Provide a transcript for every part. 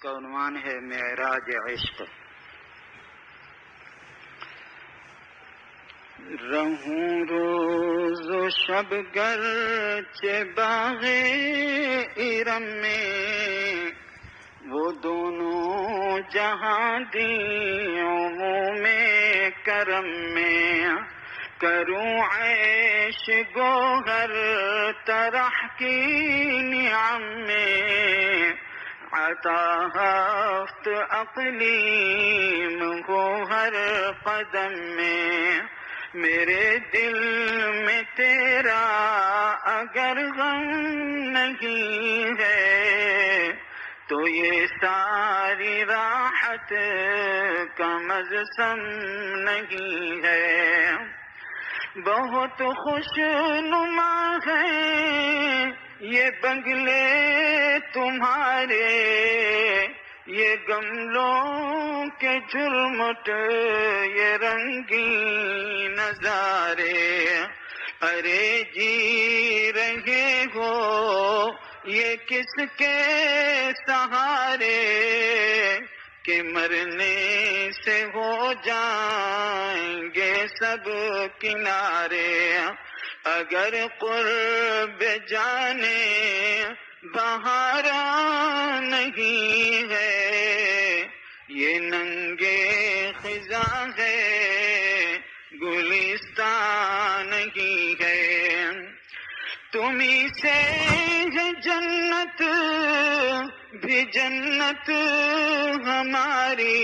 کا عنوان ہے معراج عشق۔ رہوں روز و شب گرچہ باغ ارم میں، وہ دونوں جہاں دیوں میں کرم میں، کروں عیش گوہر طرح کی نعم میں، عطا ہفت اقلیم ہو ہر قدم میں، میرے دل میں تیرا اگر غم نہیں ہے تو یہ ساری راحت کا مجسم نہیں ہے۔ بہت خوش نما ہے یہ بنگلے تمہارے، یہ گملوں کے جھرمٹ یہ رنگین نظارے، ارے جی رہے ہو یہ کس کے سہارے کہ مرنے سے ہو جائیں گے سب کنارے، اگر قرب جانے بہارا نہیں ہے، یہ ننگے خزاں ہے گلستان نہیں ہے، تمہیں سے ہے جنت بھی جنت ہماری،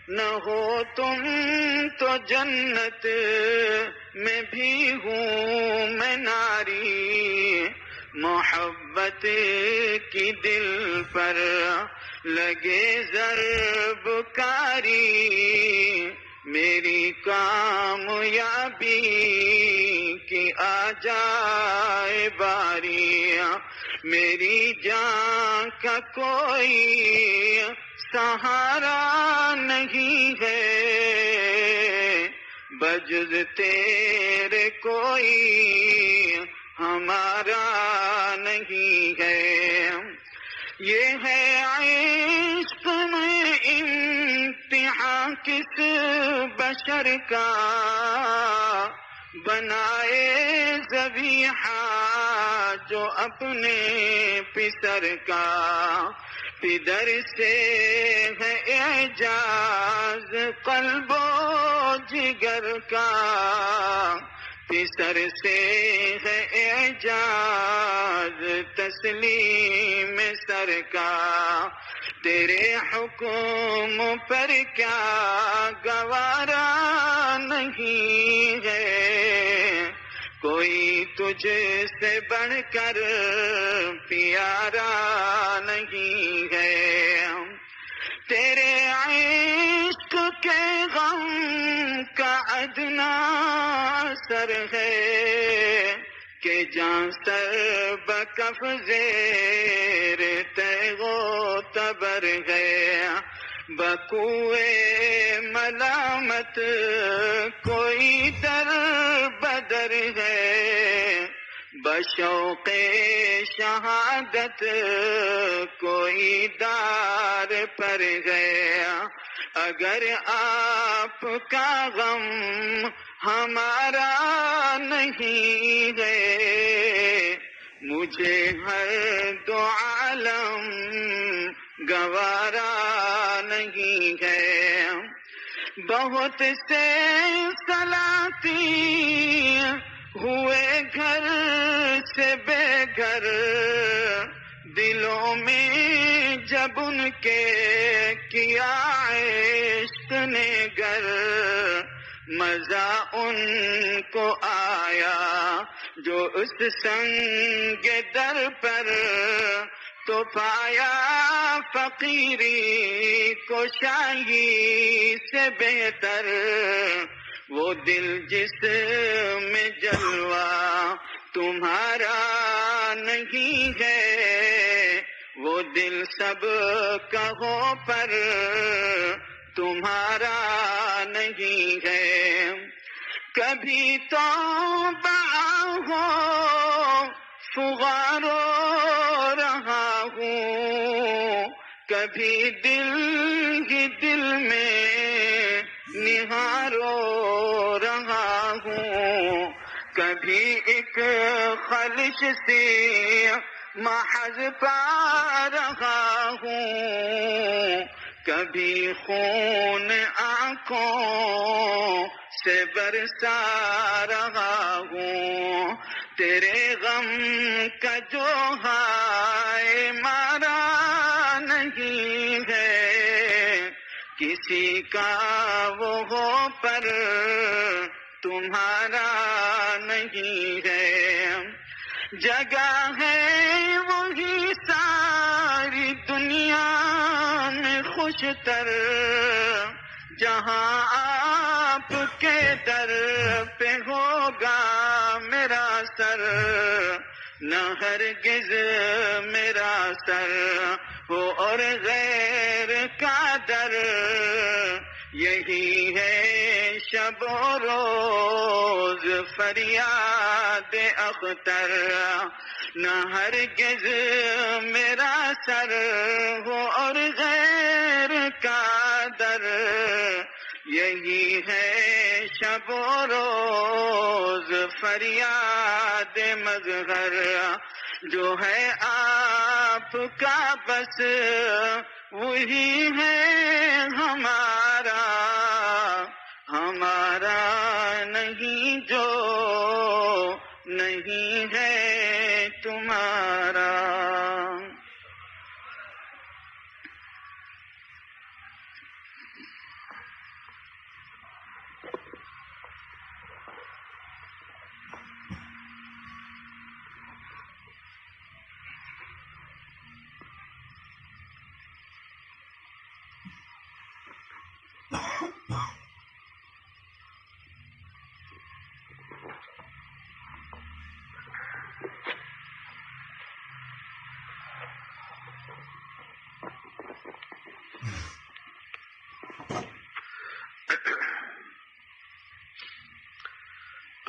نہ ہو تم تو جنت میں بھی ہوں میں ناری، محبت کی دل پر لگے ضرب کاری، میری کامیابی کی آ جائے باری، میری جان کا کوئی سہارا نہیں ہے، بجز تیرے کوئی ہمارا نہیں ہے، یہ ہے عشق میں امتحان کس بشر کا، بنائے ذبیحہ جو اپنے پسر کا، پدر سے ہے اعجاز قلب و جگر کا، پسر سے ہے اعجاز تسلیم سر کا، تیرے حکم پر کیا گوارا نہیں ہے، کوئی تجھ سے بڑھ کر پیارا نہیں ہے، تیرے عشق کے غم کا ادنا اثر ہے کہ جان سر بکف زیر تیغ و تبر ہے، بکوئے ملامت کوئی در بدر ہے، بشوق شہادت کوئی دار پر ہے، اگر آپ کا غم ہمارا نہیں ہے، مجھے ہر دو عالم گوارا نہیں ہے، بہت سے سلاطین ہوئے گھر سے بے گھر، دلوں میں جب ان کے کیا عشق نے گر، مزہ ان کو آیا جو اس سنگ در پر، تو پایا فقیری کو شاہی سے بہتر، وہ دل جس میں جلوہ تمہارا نہیں ہے، وہ دل سب کہو پر تمہارا نہیں ہے، کبھی تو ہو فغار رہا ہوں، کبھی دل ہی دل میں نہارو رہا ہوں، کبھی ایک خلش سے محض پا رہا ہوں، کبھی خون آنکھوں سے برسا رہا ہوں، تیرے غم کا جو ہائے مارا نہیں ہے، کسی کا وہ ہو پر تمہارا نہیں ہے، جگہ ہے وہی ساری دنیا میں خوش تر، جہاں آپ کے در پہ ہوگا میرا سر، نہ ہرگز میرا سر ہو اور غیر کا در، یہی ہے شب و روز فریاد اختر، نہ ہرگز میرا سر ہو اور غیر کا در، یہی ہے شب و روز فریاد مظہر، جو ہے آپ کا بس وہی ہے ہمارا، ہمارا نہیں جو نہیں ہے تمہارا۔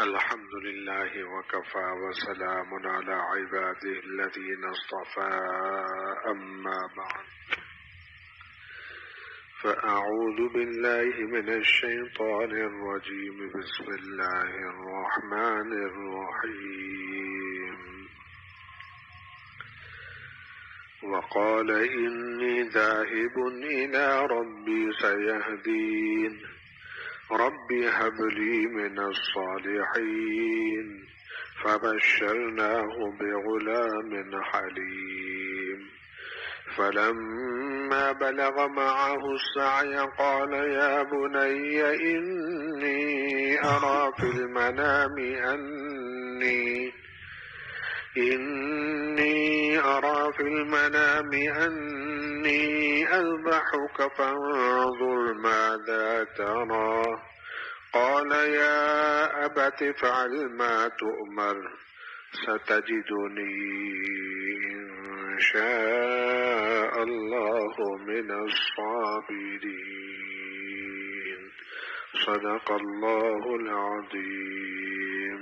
الحمد لله وكفى وسلام على عباده الذين اصطفى، أما بعد فأعوذ بالله من الشيطان الرجيم، بسم الله الرحمن الرحيم، وقال إني ذاهب إلى ربي سيهدين، رب هب لي من الصالحين، فبشرناه بغلام حليم، فلما بلغ معه السعي قال يا بني إني أرى في المنام أني أذبحك فانظر ماذا ترى، قال يا أبت افعل ما تؤمر، ستجدني إن شاء الله من الصابرين، صدق الله العظيم۔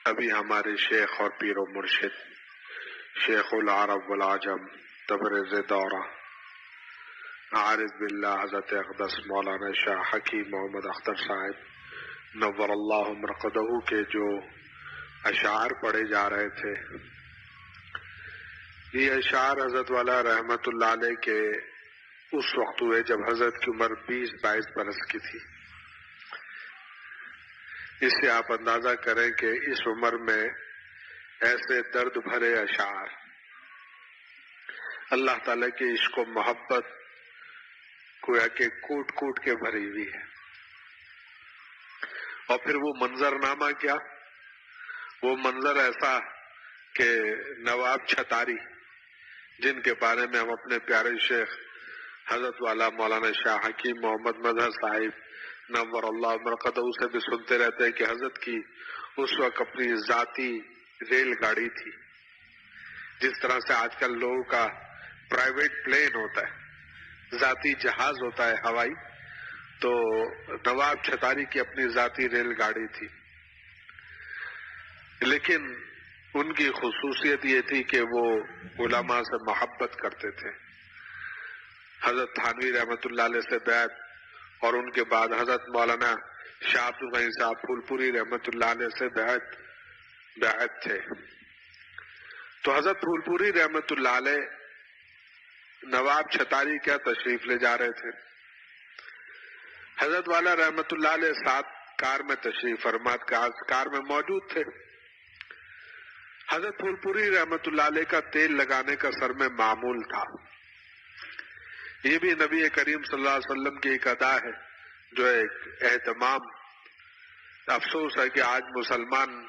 ابھی ہمارے شیخ اور پیر و مرشد شیخ العرب والعجم تبریز دورہ عارف باللہ حضرت اقدس مولانا شاہ حکیم محمد اختر صاحب نور اللہ مرقدہ کے جو اشعار پڑھے جا رہے تھے، یہ اشعار حضرت والا رحمت اللہ علیہ کے اس وقت ہوئے جب حضرت کی عمر 20-22 برس کی تھی۔ اس سے آپ اندازہ کریں کہ اس عمر میں ایسے درد بھرے اشعار، اللہ تعالیٰ کی عشق و محبت گویا کہ کوٹ کوٹ کے بھری ہوئی ہے۔ اور پھر وہ منظر نامہ کیا، وہ منظر ایسا کہ نواب چھتاری، جن کے بارے میں ہم اپنے پیارے شیخ حضرت والا مولانا شاہ حکیم محمد مظہر صاحب نور اللہ مرقدہ سے بھی سنتے رہتے ہیں کہ حضرت کی اس وقت اپنی ذاتی ریل گاڑی تھی، جس طرح سے آج کل لوگوں کا پرائیویٹ پلین ہوتا ہے، ذاتی جہاز ہوتا ہے ہوائی، تو نواب چھتاری کی اپنی ذاتی ریل گاڑی تھی۔ لیکن ان کی خصوصیت یہ تھی کہ وہ علماء سے محبت کرتے تھے. حضرت تھانوی رحمۃ اللہ علیہ سے بیعت، اور ان کے بعد حضرت مولانا شاہ عبد الغنی صاحب پھول پوری رحمۃ اللہ علیہ سے بیعت تھے. تو حضرت پھول پوری رحمۃ اللہ علیہ نواب چھتاری کیا تشریف لے جا رہے تھے. حضرت والا رحمۃ اللہ علیہ ساتھ کار میں تشریف فرمات کار میں موجود تھے. حضرت پھول پوری رحمۃ اللہ علیہ کا تیل لگانے کا سر میں معمول تھا. یہ بھی نبی کریم صلی اللہ علیہ وسلم کی ایک ادا ہے، جو ایک اہتمام. افسوس ہے کہ آج مسلمان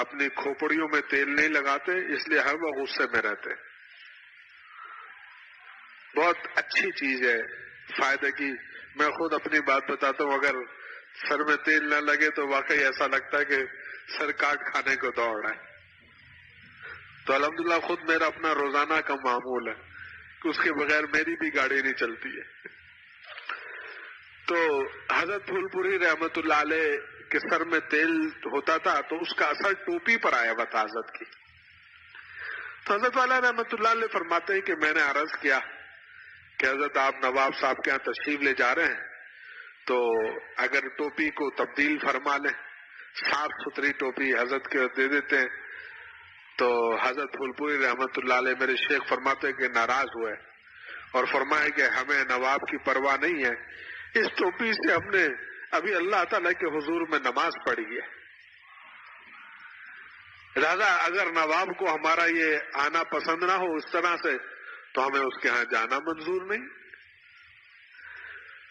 اپنی کھوپڑیوں میں تیل نہیں لگاتے، اس لیے ہر وہ غصے میں رہتے. بہت اچھی چیز ہے، فائدے کی. میں خود اپنی بات بتاتا ہوں، اگر سر میں تیل نہ لگے تو واقعی ایسا لگتا ہے کہ سر کاٹ کھانے کو دوڑ رہا ہے. تو الحمدللہ خود میرا اپنا روزانہ کا معمول ہے کہ اس کے بغیر میری بھی گاڑی نہیں چلتی ہے. تو حضرت پھول پوری رحمت اللہ علیہ کے سر میں تیل ہوتا تھا تو اس کا اثر ٹوپی پر آیا ہوا تھا حضرت کی. تو حضرت والا رحمت اللہ علیہ فرماتے ہیں کہ میں نے عرض کیا کہ حضرت آپ نواب صاحب کے یہاں تشریف لے جا رہے ہیں تو اگر ٹوپی کو تبدیل فرما لیں، صاف ستھری ٹوپی حضرت کے دے دیتے ہیں. تو حضرت پھول پوری رحمت اللہ علیہ میرے شیخ فرماتے ہیں کہ ناراض ہوئے اور فرمائے کہ ہمیں نواب کی پرواہ نہیں ہے، اس ٹوپی سے ہم نے ابھی اللہ تعالیٰ کے حضور میں نماز پڑھی ہے، لہذا اگر نواب کو ہمارا یہ آنا پسند نہ ہو اس طرح سے تو ہمیں اس کے ہاں جانا منظور نہیں.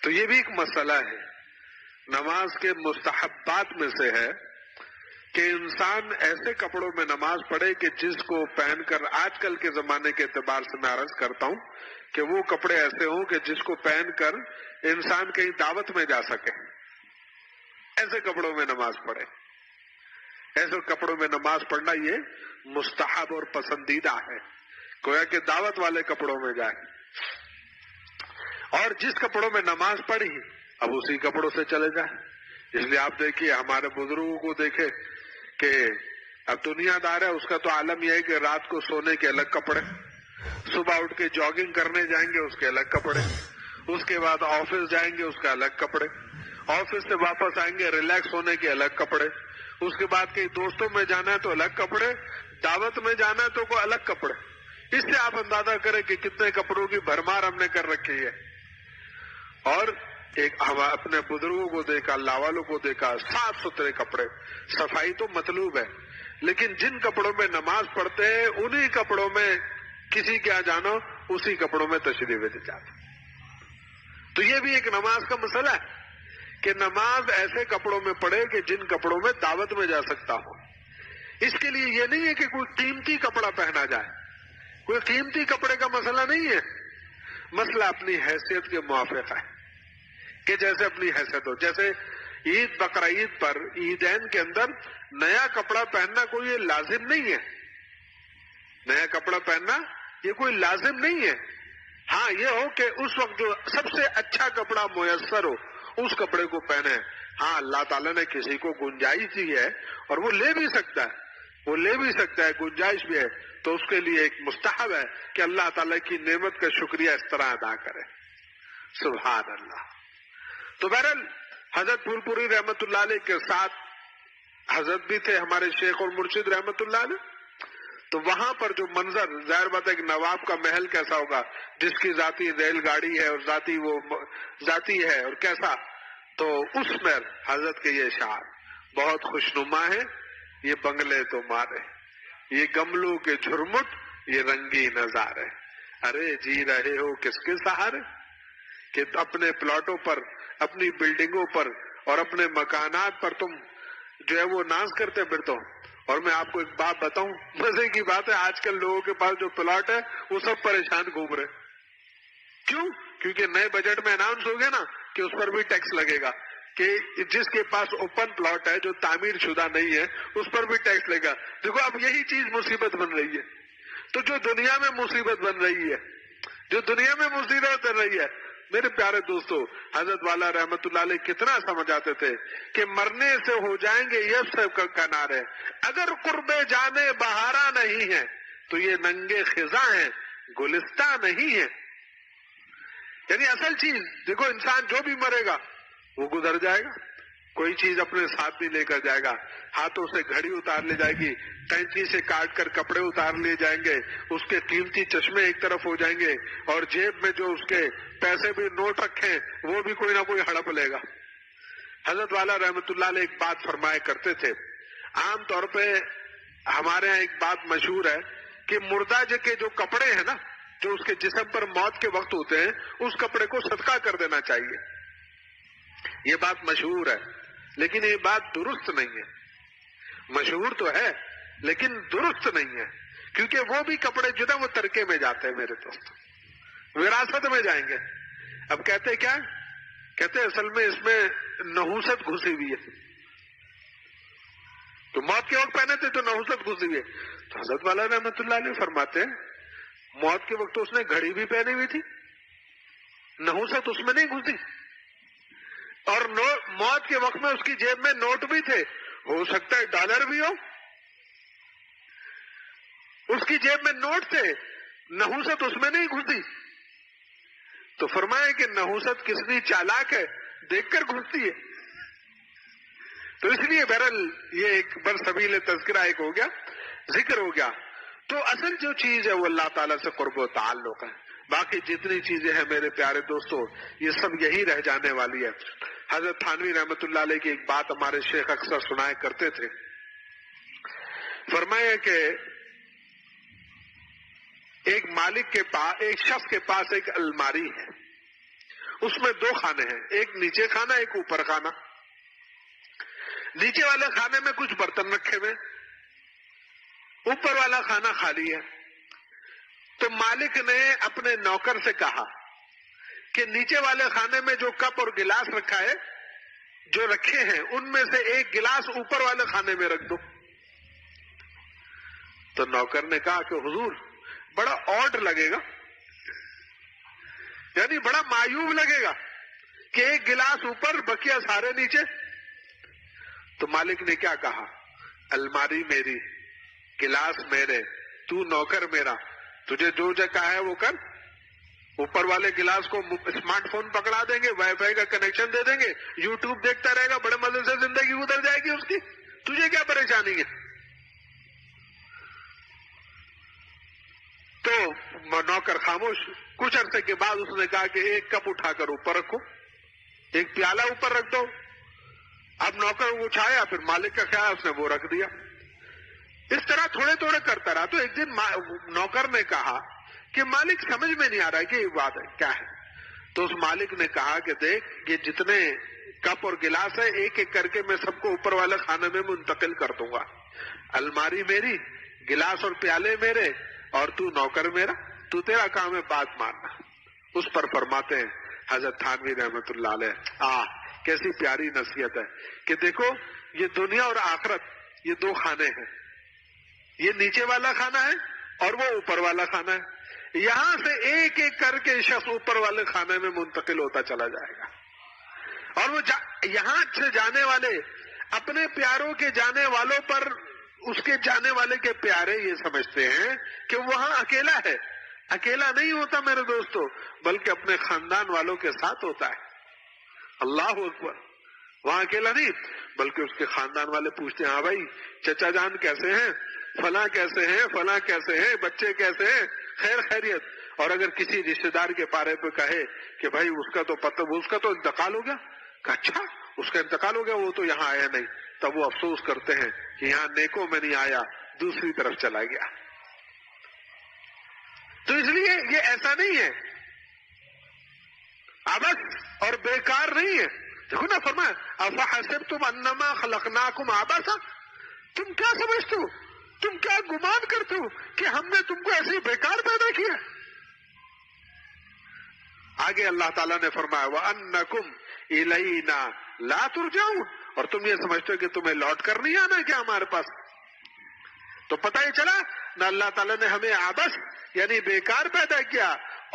تو یہ بھی ایک مسئلہ ہے، نماز کے مستحبات میں سے ہے کہ انسان ایسے کپڑوں میں نماز پڑھے کہ جس کو پہن کر، آج کل کے زمانے کے اعتبار سے میں عرض کرتا ہوں کہ وہ کپڑے ایسے ہوں کہ جس کو پہن کر انسان کہیں دعوت میں جا سکے، ایسے کپڑوں میں نماز پڑھے. ایسے کپڑوں میں نماز پڑھنا یہ مستحب اور پسندیدہ ہے، گویا کہ دعوت والے کپڑوں میں جائے. اور جس کپڑوں میں نماز پڑھی اب اسی کپڑوں سے چلے جائے. اس لیے آپ دیکھیے ہمارے بزرگوں کو دیکھے کہ اب دنیا دار ہے، اس کا تو عالم یہ ہے کہ رات کو سونے کے الگ کپڑے، صبح اٹھ کے جاگنگ کرنے جائیں گے اس کے الگ کپڑے، اس کے بعد آفس جائیں گے اس کا الگ کپڑے، آفس سے واپس آئیں گے ریلیکس ہونے کے الگ کپڑے، اس کے بعد کہیں دوستوں میں جانا ہے تو الگ کپڑے، دعوت میں جانا ہے تو کوئی الگ کپڑے. اس سے آپ اندازہ کریں کہ کتنے کپڑوں کی بھرمار ہم نے کر رکھی ہے. اور ایک ہم اپنے بزرگوں کو دیکھا، اللہ والوں کو دیکھا، صاف ستھرے کپڑے. صفائی تو مطلوب ہے لیکن جن کپڑوں میں نماز پڑھتے ہیں انہی کپڑوں میں کسی کیا جانو اسی کپڑوں میں تشریف لے جاتے. تو یہ بھی ایک نماز کا مسئلہ ہے کہ نماز ایسے کپڑوں میں پڑھے کہ جن کپڑوں میں دعوت میں جا سکتا ہو. اس کے لیے یہ نہیں ہے کہ کوئی قیمتی کپڑا پہنا جائے، کوئی قیمتی کپڑے کا مسئلہ نہیں ہے، مسئلہ اپنی حیثیت کے موافق ہے کہ جیسے اپنی حیثیت ہو. جیسے عید بقرعید پر عیدین کے اندر نیا کپڑا پہننا کوئی لازم نہیں ہے، نیا کپڑا پہننا یہ کوئی لازم نہیں ہے. ہاں یہ ہو کہ اس وقت جو سب سے اچھا کپڑا میسر ہو اس کپڑے کو پہنے. ہاں اللہ تعالیٰ نے کسی کو گنجائش دی ہے اور وہ لے بھی سکتا ہے، گنجائش بھی ہے تو اس کے لیے ایک مستحب ہے کہ اللہ تعالیٰ کی نعمت کا شکریہ اس طرح ادا کرے. سبحان اللہ. تو بہرحال حضرت پھول پوری رحمت اللہ علیہ کے ساتھ حضرت بھی تھے ہمارے شیخ اور مرشد رحمت اللہ علیہ. تو وہاں پر جو منظر، ظاہر بات ہے کہ نواب کا محل کیسا ہوگا جس کی ذاتی ریل گاڑی ہے اور ذاتی ہے اور کیسا. تو اس میں حضرت کے یہ اشعار بہت خوشنما ہے. یہ بنگلے تو مارے، یہ گملوں کے جھرمٹ، یہ رنگی نظارے. ارے جی رہے ہو کس کے سہارے کہ اپنے پلاٹوں پر، اپنی بلڈنگوں پر اور اپنے مکانات پر تم جو ہے وہ ناز کرتے پھرتے ہو. اور میں آپ کو ایک بات بتاؤں، مزے کی بات ہے، آج کل لوگوں کے پاس جو پلاٹ ہے وہ سب پریشان گھوم رہے. کیوں؟ کیونکہ نئے بجٹ میں اناؤنس ہو گیا نا کہ اس پر بھی ٹیکس لگے گا، کہ جس کے پاس اوپن پلاٹ ہے جو تعمیر شدہ نہیں ہے اس پر بھی ٹیکس لگے گا. دیکھو اب یہی چیز مصیبت بن رہی ہے. تو جو دنیا میں مصیبت بن رہی ہے، جو دنیا میں مصیبت بن رہی ہے، میرے پیارے دوستو، حضرت والا رحمت اللہ علیہ کتنا سمجھاتے تھے کہ مرنے سے ہو جائیں گے یہ سب کنارے، اگر قرب جانے بہارا نہیں ہے تو یہ ننگے خزاں ہیں، گلستہ نہیں ہے۔ یعنی اصل چیز دیکھو، انسان جو بھی مرے گا وہ گزر جائے گا، کوئی چیز اپنے ساتھ نہیں لے کر جائے گا، ہاتھوں سے گھڑی اتار لے جائے گی، کینچی سے کاٹ کر کپڑے اتار لیے جائیں گے، اس کے قیمتی چشمے ایک طرف ہو جائیں گے، اور جیب میں جو اس کے پیسے بھی نوٹ رکھے وہ بھی کوئی نہ کوئی ہڑپ لے گا۔ حضرت والا رحمت اللہ علیہ ایک بات فرمایا کرتے تھے، عام طور پہ ہمارے یہاں ایک بات مشہور ہے کہ مردہ کے جو کپڑے ہیں نا، جو اس کے جسم پر موت کے وقت ہوتے ہیں، اس کپڑے کو صدقہ کر دینا چاہیے۔ یہ بات مشہور ہے لیکن یہ بات درست نہیں ہے۔ مشہور تو ہے لیکن درست نہیں ہے، کیونکہ وہ بھی کپڑے جو نا وہ ترکے میں جاتے ہیں میرے دوست، وراثت میں جائیں گے۔ اب کہتے کیا؟ کہتے اصل میں اس میں نحوست گھسی ہوئی ہے، تو موت کے وقت پہنے تھے تو نحوست گھسی ہوئی ہے۔ تو حضرت والا رحمت اللہ علیہ فرماتے ہیں موت کے وقت تو اس نے گھڑی بھی پہنی ہوئی تھی، نحوست اس میں نہیں گھسی، اور موت کے وقت میں اس کی جیب میں نوٹ بھی تھے، ہو سکتا ہے ڈالر بھی ہو، اس کی جیب میں نوٹ تھے، نحوست اس میں نہیں گھسی۔ تو فرمایا کہ نحوست کتنی چالاک ہے، دیکھ کر گھستی ہے۔ تو اس لیے بہرحال یہ ایک برسبیل تذکرہ ایک ہو گیا، ذکر ہو گیا۔ تو اصل جو چیز ہے وہ اللہ تعالیٰ سے قرب و تعلق ہے، باقی جتنی چیزیں ہیں میرے پیارے دوستو یہ سب یہی رہ جانے والی ہے۔ حضرت تھانوی رحمت اللہ علیہ کی ایک بات ہمارے شیخ اکثر سنایا کرتے تھے، فرمایا کہ ایک مالک کے پاس، ایک شخص کے پاس ایک الماری ہے، اس میں دو خانے ہیں، ایک نیچے خانہ ایک اوپر خانہ۔ نیچے والے خانے میں کچھ برتن رکھے ہوئے، اوپر والا خانہ خالی ہے۔ تو مالک نے اپنے نوکر سے کہا کہ نیچے والے خانے میں جو کپ اور گلاس رکھا ہے، جو رکھے ہیں ان میں سے ایک گلاس اوپر والے خانے میں رکھ دو۔ تو نوکر نے کہا کہ حضور بڑا آڈ لگے گا، یعنی بڑا معیوب لگے گا کہ ایک گلاس اوپر بقیہ سارے نیچے۔ تو مالک نے کیا کہا، الماری میری، گلاس میرے، تو نوکر میرا، تجھے جو کہا ہے وہ کر۔ اوپر والے گلاس کو اسمارٹ فون پکڑا دیں گے، وائی فائی کا کنیکشن دے دیں گے، یوٹیوب دیکھتا رہے گا، بڑے مزے سے زندگی گزر جائے گی اس کی، تجھے کیا پریشانی ہے؟ تو نوکر خاموش۔ کچھ عرصے کے بعد اس نے کہا کہ ایک کپ اٹھا کر اوپر رکھو، ایک پیالہ اوپر رکھ دو۔ اب نوکر اٹھایا، پھر مالک کا خیال اس نے وہ رکھ دیا۔ اس طرح تھوڑے تھوڑے کرتا رہا۔ تو ایک دن نوکر نے کہا کہ مالک سمجھ میں نہیں آ رہا ہے کہ یہ بات ہے کیا ہے۔ تو اس مالک نے کہا کہ دیکھ، یہ جتنے کپ اور گلاس ہے ایک ایک کر کے میں سب کو اوپر والے خانے میں منتقل کر دوں گا۔ الماری میری، گلاس اور پیالے میرے، اور تو نوکر میرا، تو تیرا کام ہے بات ماننا۔ اس پر فرماتے ہیں حضرت تھانوی رحمت اللہ علیہ، کیسی پیاری نصیحت ہے کہ دیکھو یہ دنیا اور آخرت یہ دو خانے ہیں، یہ نیچے والا خانہ ہے اور وہ اوپر والا خانہ ہے۔ یہاں سے ایک ایک کر کے شخص اوپر والے خانے میں منتقل ہوتا چلا جائے گا، اور وہ یہاں سے جانے والے اپنے پیاروں کے جانے والوں پر اس کے جانے والے کے پیارے یہ سمجھتے ہیں کہ وہاں اکیلا ہے۔ اکیلا نہیں ہوتا میرے دوستو، بلکہ اپنے خاندان والوں کے ساتھ ہوتا ہے۔ اللہ اکبر، وہاں اکیلا نہیں بلکہ اس کے خاندان والے پوچھتے ہیں، ہاں بھائی چچا جان کیسے ہیں، فلاں کیسے ہیں، فلاں کیسے ہیں، بچے کیسے ہیں، خیر خیریت۔ اور اگر کسی رشتے دار کے بارے پہ کہے کہ بھائی اس کا تو پتہ، اس کا تو انتقال ہو گیا، کہ اچھا اس کا انتقال ہو گیا، وہ تو یہاں آیا نہیں، تب وہ افسوس کرتے ہیں کہ یہاں نیکوں میں نہیں آیا، دوسری طرف چلا گیا۔ تو اس لیے یہ ایسا نہیں ہے، عبث اور بیکار نہیں ہے۔ دیکھو نا فرمایا، افحسبتم انما خلقناکم عبثا، تم کیا سمجھتے ہو، تم کیا گمان کرتے ہو کہ ہم نے تم کو ایسے بیکار پیدا کیا؟ آگے اللہ تعالیٰ نے فرمایا وَأَنَّكُمْ إِلَيْنَا لَا تُرْجَعُونَ، اور تم یہ سمجھتے ہو کہ تمہیں لوٹ کر نہیں آنا کیا ہمارے پاس؟ تو پتہ ہی چلا نہ اللہ تعالیٰ نے ہمیں عبث یعنی بیکار پیدا کیا،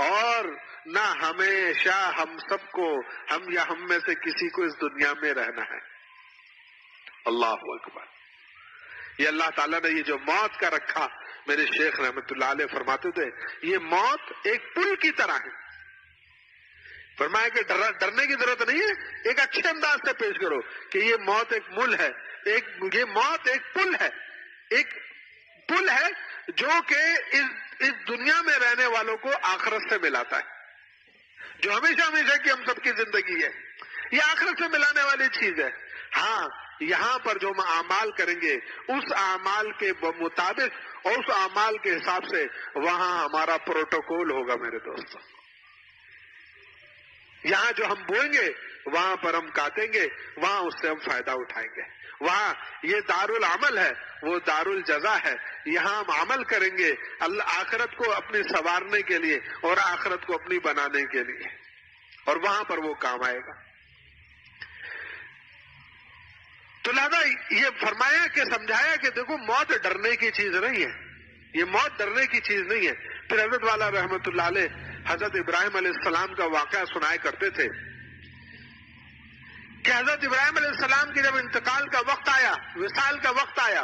اور نہ ہمیشہ ہم سب کو، ہم یا ہم میں سے کسی کو اس دنیا میں رہنا ہے۔ اللہ اکبر۔ یہ اللہ تعالیٰ نے یہ جو موت کا رکھا، میرے شیخ رحمت اللہ علیہ فرماتے تھے یہ موت ایک پل کی طرح ہے۔ فرمایا کہ ڈرنے کی ضرورت نہیں ہے، ایک اچھے انداز سے پیش کرو کہ یہ موت ایک مل ہے، یہ موت ایک پل ہے، ایک پل ہے جو کہ اس دنیا میں رہنے والوں کو آخرت سے ملاتا ہے، جو ہمیشہ ہمیشہ کی ہم سب کی زندگی ہے، یہ آخرت سے ملانے والی چیز ہے۔ ہاں، یہاں پر جو ہم اعمال کریں گے اس اعمال کے مطابق اور اس اعمال کے حساب سے وہاں ہمارا پروٹوکول ہوگا میرے دوستوں۔ یہاں جو ہم بوئیں گے وہاں پر ہم کاٹیں گے، وہاں اس سے ہم فائدہ اٹھائیں گے۔ وہاں یہ دار العمل ہے، وہ دار الجزا ہے، یہاں ہم عمل کریں گے اللہ آخرت کو اپنی سنوارنے کے لیے اور آخرت کو اپنی بنانے کے لیے، اور وہاں پر وہ کام آئے گا۔ تو لہذا یہ فرمایا کہ سمجھایا کہ دیکھو موت ڈرنے کی چیز نہیں ہے، یہ موت ڈرنے کی چیز نہیں ہے۔ پھر حضرت والا رحمت اللہ علیہ حضرت ابراہیم علیہ السلام کا واقعہ سنایا کرتے تھے کہ حضرت ابراہیم علیہ السلام کی جب انتقال کا وقت آیا، وصال کا وقت آیا،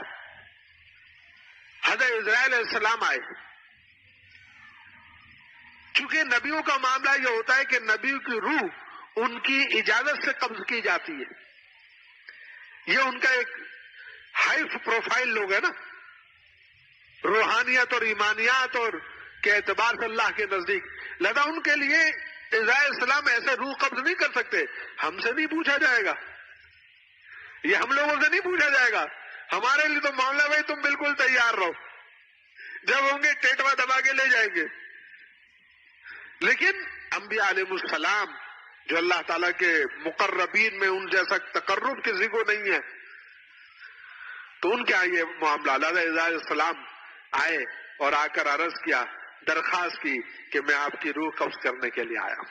حضرت اسرائیل علیہ السلام آئے۔ چونکہ نبیوں کا معاملہ یہ ہوتا ہے کہ نبی کی روح ان کی اجازت سے قبض کی جاتی ہے، یہ ان کا ایک ہائی پروفائل لوگ ہے نا، روحانیت اور ایمانیات اور کے اعتبار سے اللہ کے نزدیک، لہذا ان کے لیے اسرائیل السلام ایسے روح قبض نہیں کر سکتے۔ ہم سے نہیں پوچھا جائے گا، یہ ہم لوگوں سے نہیں پوچھا جائے گا، ہمارے لیے تو معاملہ بھائی تم بالکل تیار رہو، جب ہوں گے ٹیٹوا دبا کے لے جائیں گے۔ لیکن انبیاء علیہ السلام جو اللہ تعالیٰ کے مقربین میں ان جیسا تقرب کسی کو نہیں ہے، تو ان کا یہ معاملہ، حضرت علیہ السلام آئے اور آ کر عرض کیا، درخواست کی کہ میں آپ کی روح قبض کرنے کے لیے آیا ہوں۔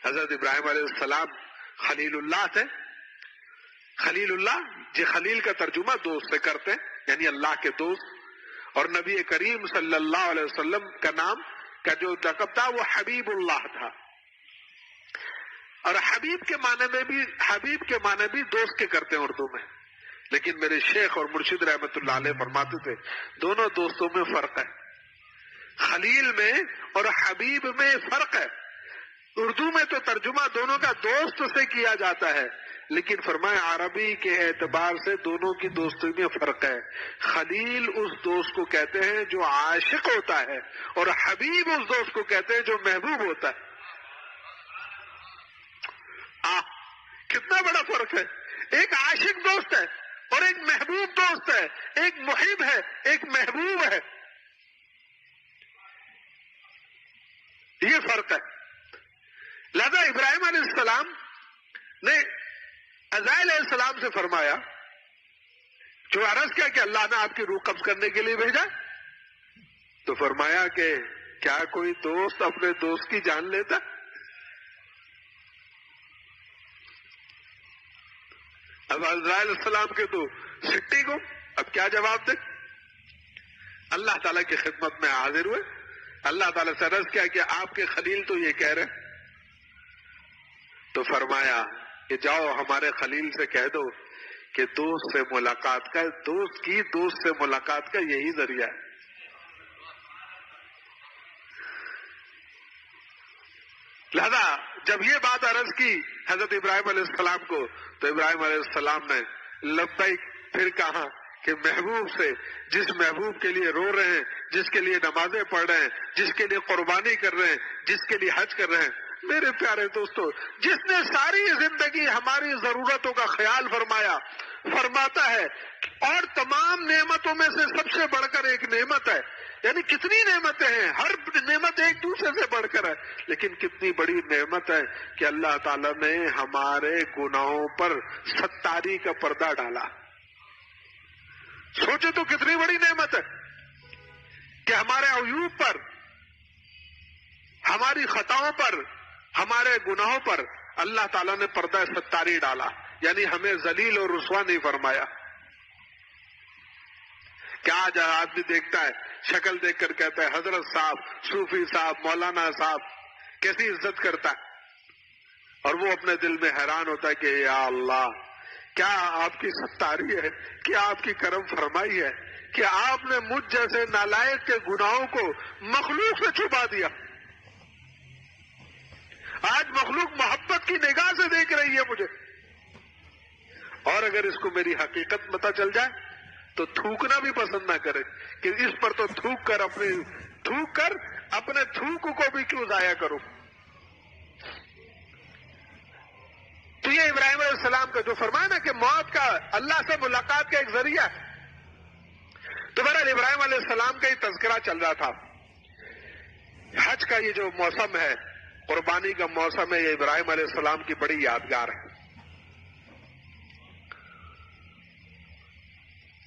حضرت ابراہیم علیہ السلام خلیل اللہ تھے۔ خلیل اللہ، جی خلیل کا ترجمہ دوست سے کرتے ہیں، یعنی اللہ کے دوست، اور نبی کریم صلی اللہ علیہ وسلم کا نام کا جو لقب تھا وہ حبیب اللہ تھا، اور حبیب کے معنی بھی دوست کے کرتے ہیں اردو میں، لیکن میرے شیخ اور مرشد رحمت اللہ علیہ فرماتے تھے دونوں دوستوں میں فرق ہے، خلیل میں اور حبیب میں فرق ہے۔ اردو میں تو ترجمہ دونوں کا دوست سے کیا جاتا ہے، لیکن فرمایا عربی کے اعتبار سے دونوں کی دوستی میں فرق ہے۔ خلیل اس دوست کو کہتے ہیں جو عاشق ہوتا ہے، اور حبیب اس دوست کو کہتے ہیں جو محبوب ہوتا ہے۔ کتنا بڑا فرق ہے، ایک عاشق دوست ہے اور ایک محبوب دوست ہے، ایک محب ہے ایک محبوب ہے، یہ فرق ہے۔ لہذا ابراہیم علیہ السلام نے عزرائیل علیہ السلام سے فرمایا، جو عرض کیا کہ اللہ نے آپ کی روح قبض کرنے کے لیے بھیجا، تو فرمایا کہ کیا کوئی دوست اپنے دوست کی جان لیتا؟ اب عزرائیل علیہ السلام کے تو سٹی کو اب کیا جواب دے؟ اللہ تعالیٰ کی خدمت میں حاضر ہوئے، اللہ تعالیٰ سے عرض کیا کہ آپ کے خلیل تو یہ کہہ رہے، تو فرمایا کہ جاؤ ہمارے خلیل سے کہہ دو کہ دوست سے ملاقات کا، دوست سے ملاقات کا یہی ذریعہ ہے۔ لہذا جب یہ بات عرض کی حضرت ابراہیم علیہ السلام کو، تو ابراہیم علیہ السلام نے لبیک پھر کہا کہ محبوب سے، جس محبوب کے لیے رو رہے ہیں، جس کے لیے نمازیں پڑھ رہے ہیں، جس کے لیے قربانی کر رہے ہیں، جس کے لیے حج کر رہے ہیں، میرے پیارے دوستو، جس نے ساری زندگی ہماری ضرورتوں کا خیال فرمایا، فرماتا ہے، اور تمام نعمتوں میں سے سب سے بڑھ کر ایک نعمت ہے، یعنی کتنی نعمتیں ہیں، ہر نعمت ایک دوسرے سے بڑھ کر ہے، لیکن کتنی بڑی نعمت ہے کہ اللہ تعالیٰ نے ہمارے گناہوں پر ستاری کا پردہ ڈالا۔ سوچے تو کتنی بڑی نعمت ہے کہ ہمارے عیوب پر، ہماری خطاؤں پر، ہمارے گناہوں پر اللہ تعالیٰ نے پردہ ستاری ڈالا، یعنی ہمیں ذلیل اور رسوا نہیں فرمایا۔ کیا آج آدمی دیکھتا ہے شکل دیکھ کر کہتا ہے حضرت صاحب، صوفی صاحب، مولانا صاحب، کیسی عزت کرتا ہے. اور وہ اپنے دل میں حیران ہوتا ہے کہ یا اللہ، کیا آپ کی ستاری ہے، کیا آپ کی کرم فرمائی ہے کہ آپ نے مجھ جیسے نالائق کے گناہوں کو مخلوق سے چھپا دیا. آج مخلوق محبت کی نگاہ سے دیکھ رہی ہے مجھے. اور اگر اس کو میری حقیقت پتہ چل جائے تو تھوکنا بھی پسند نہ کرے کہ اس پر تو تھوک کر اپنے تھوک کو بھی کیوں ضائع کروں. تو یہ ابراہیم علیہ السلام کا جو فرمایا نا کہ موت کا اللہ سے ملاقات کا ایک ذریعہ ہے. تو بہرحال ابراہیم علیہ السلام کا ہی تذکرہ چل رہا تھا. حج کا یہ جو موسم ہے، قربانی کا موسم ہے، یہ ابراہیم علیہ السلام کی بڑی یادگار ہے.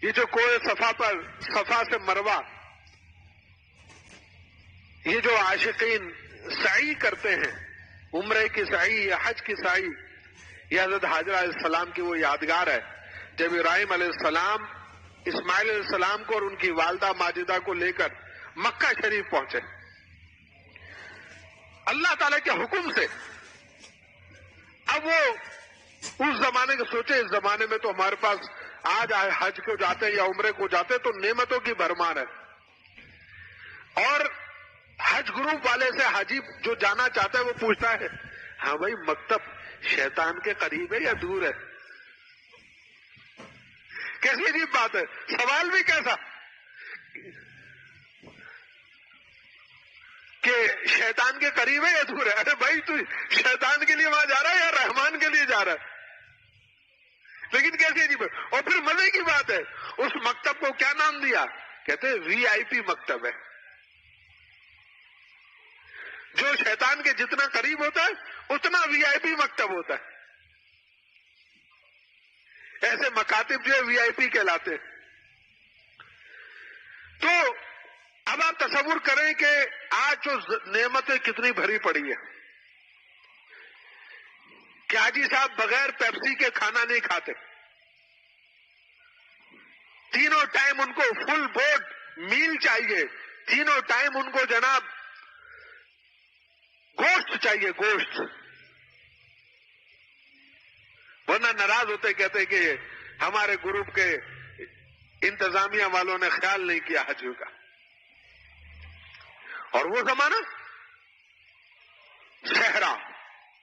یہ جو کوہ صفا سے مروہ، یہ جو عاشقین سعی کرتے ہیں، عمرے کی سعی یا حج کی سعی، یہ حضرت حاجر علیہ السلام کی وہ یادگار ہے جب ابراہیم علیہ السلام اسماعیل علیہ السلام کو اور ان کی والدہ ماجدہ کو لے کر مکہ شریف پہنچے. اللہ تعالیٰ کے حکم سے. اب وہ اس زمانے کے سوچے، اس زمانے میں تو ہمارے پاس آج حج کو جاتے یا عمرے کو جاتے تو نعمتوں کی بھرمار ہے. اور حج گروپ والے سے حاجی جو جانا چاہتا ہے وہ پوچھتا ہے، ہاں بھائی مکتب شیطان کے قریب ہے یا دور ہے؟ کیسی عجیب بات ہے، سوال بھی کیسا کہ شیطان کے قریب ہے یا دور ہے. ارے بھائی تو شیطان کے لیے وہاں جا رہا ہے یا رحمان کے لیے جا رہا ہے؟ لیکن کیسی عجیب ہے. اور پھر مزے کی بات ہے، اس مکتب کو کیا نام دیا؟ کہتے ہیں وی آئی پی مکتب ہے. جو شیطان کے جتنا قریب ہوتا ہے اتنا وی آئی پی مکتب ہوتا ہے. ایسے مکاتب جو ہے وی آئی پی کہلاتے ہیں. تو اب آپ تصور کریں کہ آج جو نعمتیں کتنی بھری پڑی ہے کہ حاجی صاحب بغیر پیپسی کے کھانا نہیں کھاتے. تینوں ٹائم ان کو فل بورڈ میل چاہیے، تینوں ٹائم ان کو جناب گوشت چاہیے، گوشت. ورنہ ناراض ہوتے، کہتے کہ ہمارے گروپ کے انتظامیہ والوں نے خیال نہیں کیا حج کا. اور وہ زمانہ صحرا،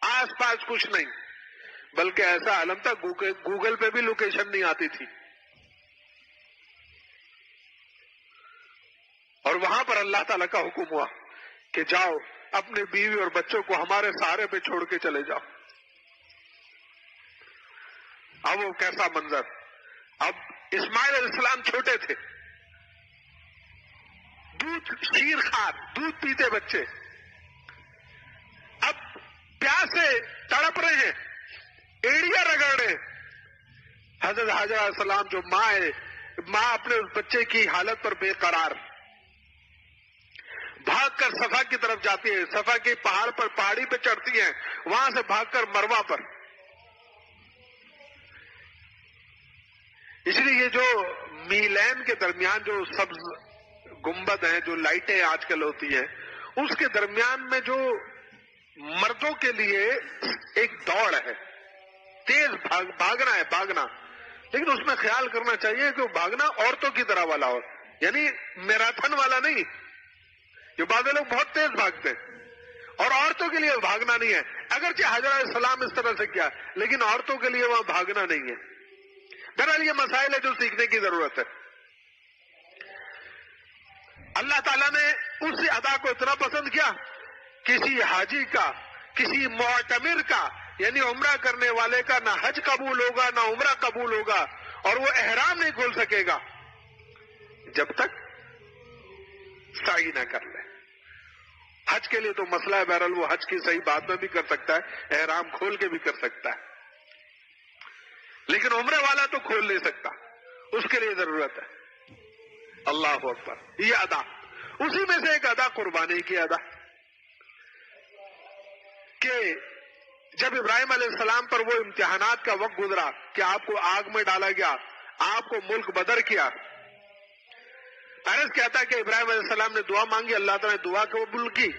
آس پاس کچھ نہیں، بلکہ ایسا عالم تھا گوگل پہ بھی لوکیشن نہیں آتی تھی. اور وہاں پر اللہ تعالیٰ کا حکم ہوا کہ جاؤ اپنے بیوی اور بچوں کو ہمارے سہارے پہ چھوڑ کے چلے جاؤ. اب وہ کیسا منظر. اب اسماعیل علیہ السلام چھوٹے تھے، دودھ شیر خار، دودھ پیتے بچے، اب پیاسے تڑپ رہے ہیں، ایڑیاں رگڑ رہے. حضرت حاجر علیہ السلام جو ماں ہے، ماں اپنے اس بچے کی حالت پر بے قرار، بھاگ کر صفا کی طرف جاتی ہے، صفا کے پہاڑ پر پہاڑی پہ چڑھتی ہیں، وہاں سے بھاگ کر مروہ پر. اس لیے یہ جو میلین کے درمیان جو سبز گنبد ہیں، جو لائٹیں آج کل ہوتی ہیں، اس کے درمیان میں جو مردوں کے لیے ایک دوڑ ہے، تیز بھاگنا ہے، بھاگنا. لیکن اس میں خیال کرنا چاہیے کہ وہ بھاگنا عورتوں کی طرح والا ہو، یعنی میراتھن والا نہیں. جو بعض لوگ بہت تیز بھاگتے ہیں اور عورتوں کے لیے بھاگنا نہیں ہے. اگرچہ حضرت علیہ السلام اس طرح سے کیا، لیکن عورتوں کے لیے وہاں بھاگنا نہیں ہے. بہرحال یہ مسائل ہے جو سیکھنے کی ضرورت ہے. اللہ تعالیٰ نے اس ادا کو اتنا پسند کیا، کسی حاجی کا، کسی معتمر کا، یعنی عمرہ کرنے والے کا نہ حج قبول ہوگا نہ عمرہ قبول ہوگا، اور وہ احرام نہیں کھول سکے گا جب تک سعی نہ کر لے. حج کے لیے تو مسئلہ ہے، بہرحال وہ حج کی صحیح بات میں بھی کر سکتا ہے، احرام کھول کے بھی کر سکتا ہے، لیکن عمرے والا تو کھول نہیں سکتا، اس کے لیے ضرورت ہے. اللہ اکبر. یہ ادا، اسی میں سے ایک ادا قربانی کی ادا، کہ جب ابراہیم علیہ السلام پر وہ امتحانات کا وقت گزرا کہ آپ کو آگ میں ڈالا گیا، آپ کو ملک بدر کیا، عرض کیا تھا کہ ابراہیم علیہ السلام نے دعا مانگی, اللہ تعالیٰ نے دعا قبول کی.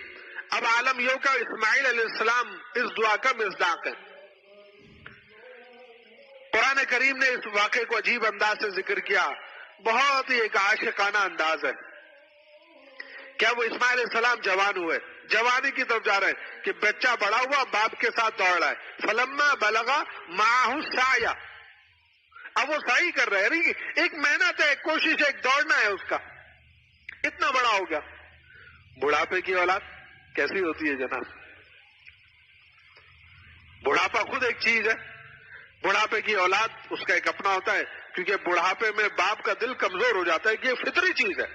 اب عالم یہ کا اسماعیل علیہ السلام اس دعا کا مصداق ہے. قرآن کریم نے اس واقعے کو عجیب انداز سے ذکر کیا, بہت ہی ایک عاشقانہ انداز ہے. کیا وہ اسماعیل علیہ السلام جوان ہوئے, جوانی کی طرف جا رہے ہیں کہ بچہ بڑا ہوا باپ کے ساتھ دوڑ رہا ہے. فلما بلغا معہ السعی, اب وہ سعی کر رہے ہیں, ایک محنت ہے, ایک کوشش ہے, ایک دوڑنا ہے اس کا. اتنا بڑا ہو گیا. بڑھاپے کی اولاد کیسی ہوتی ہے جناب؟ بڑھاپا خود ایک چیز ہے, بڑھاپے کی اولاد اس کا ایک اپنا ہوتا ہے, کیونکہ بڑھاپے میں باپ کا دل کمزور ہو جاتا ہے, کہ یہ فطری چیز ہے.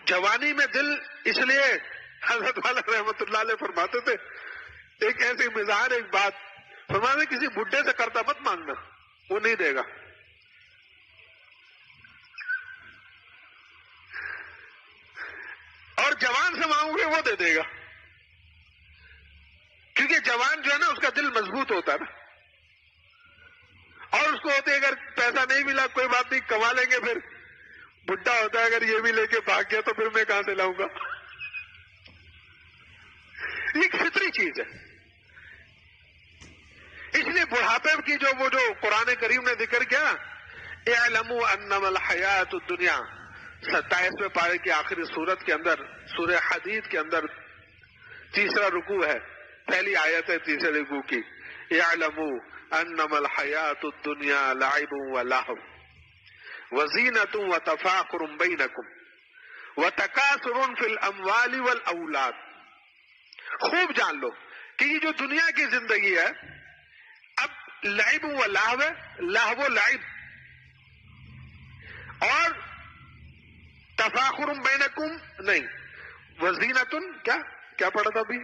جوانی میں دل, اس لیے حضرت والا رحمت اللہ علیہ فرماتے تھے, ایک ایسی مزاح, ایک بات فرماتے, کسی بڈھے سے کرتا مت مانگنا, وہ نہیں دے گا. اور جوان سے مانگو گے وہ دے دے گا, کیونکہ جوان جو ہے نا اس کا دل مضبوط ہوتا ہے نا, اور اس کو ہوتے اگر پیسہ نہیں ملا کوئی بات نہیں, کما لیں گے. پھر بڈھا ہوتا ہے اگر یہ بھی لے کے بھاگ گیا تو پھر میں کہاں سے لاؤں گا. ایک فطری چیز ہے. اس لیے بڑھاپے کی وہ جو قرآن کریم نے ذکر کیا, اعلموا انما الحیات الدنیا, 27ویں پارے کی آخری سورت کے اندر, سورہ حدید کے اندر تیسرا رکوع ہے, پہلی آیت ہے تیسرے رکوع کی. اعلموا انما الحیات الدنیا لعب ولہو وزینۃ وتفاخر بینکم وتکاثر فی الاموال والاولاد. خوب جان لو کہ یہ جو دنیا کی زندگی ہے, اب لعب و لہو ہے, لہو و لعب, اور تفاخر بینکم نہیں, وزینۃ, کیا پڑھا تھا ابھی,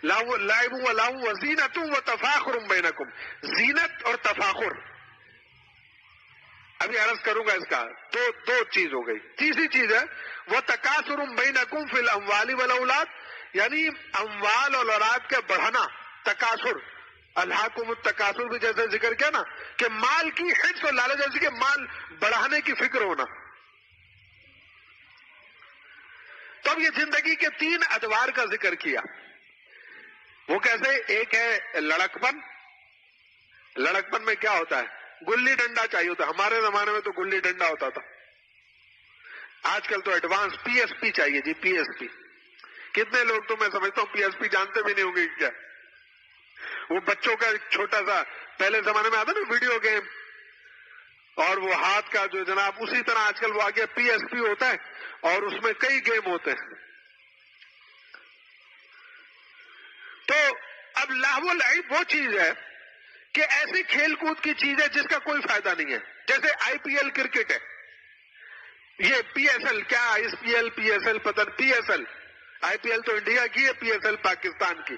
لعب و لہو وزینۃ وتفاخر بینکم, زینت اور تفاخر. ابھی عرض کروں گا اس کا, دو چیز ہو گئی. تیسری چیز ہے وہ تکاثر بینکم فی الاموال والاولاد, یعنی اموال اور اولاد کا بڑھنا. تکاثر, الہاکم التکاثر بھی جیسے ذکر کیا نا, کہ مال کی حرص اور لالچ, جیسے کہ مال بڑھانے کی فکر ہونا. تو اب یہ زندگی کے 3 ادوار کا ذکر کیا. وہ کیسے؟ ایک ہے لڑکپن. لڑکپن میں کیا ہوتا ہے؟ گلی ڈنڈا چاہیے ہوتا. ہمارے زمانے میں تو گلی ڈنڈا ہوتا تھا, آج کل تو ایڈوانس پی ایس پی چاہیے جی, پی ایس پی. کتنے لوگ تو میں سمجھتا ہوں پی ایس پی جانتے بھی نہیں ہوں گے کیا. وہ بچوں کا چھوٹا سا, پہلے زمانے میں آتا نا ویڈیو گیم, اور وہ ہاتھ کا جو جناب, اسی طرح آج کل وہ آگے پی ایس پی ہوتا ہے, اور اس میں کئی گیم ہوتے ہیں. تو اب لہو لعب وہ چیز ہے کہ ایسی کھیل کود کی چیز ہے جس کا کوئی فائدہ نہیں ہے. جیسے آئی پی ایل کرکٹ ہے, یہ پی ایس ایل, کیا S P L P S L پتہ, پی ایس ایل, آئی پی ایل تو انڈیا کی ہے, پی ایس ایل پاکستان کی.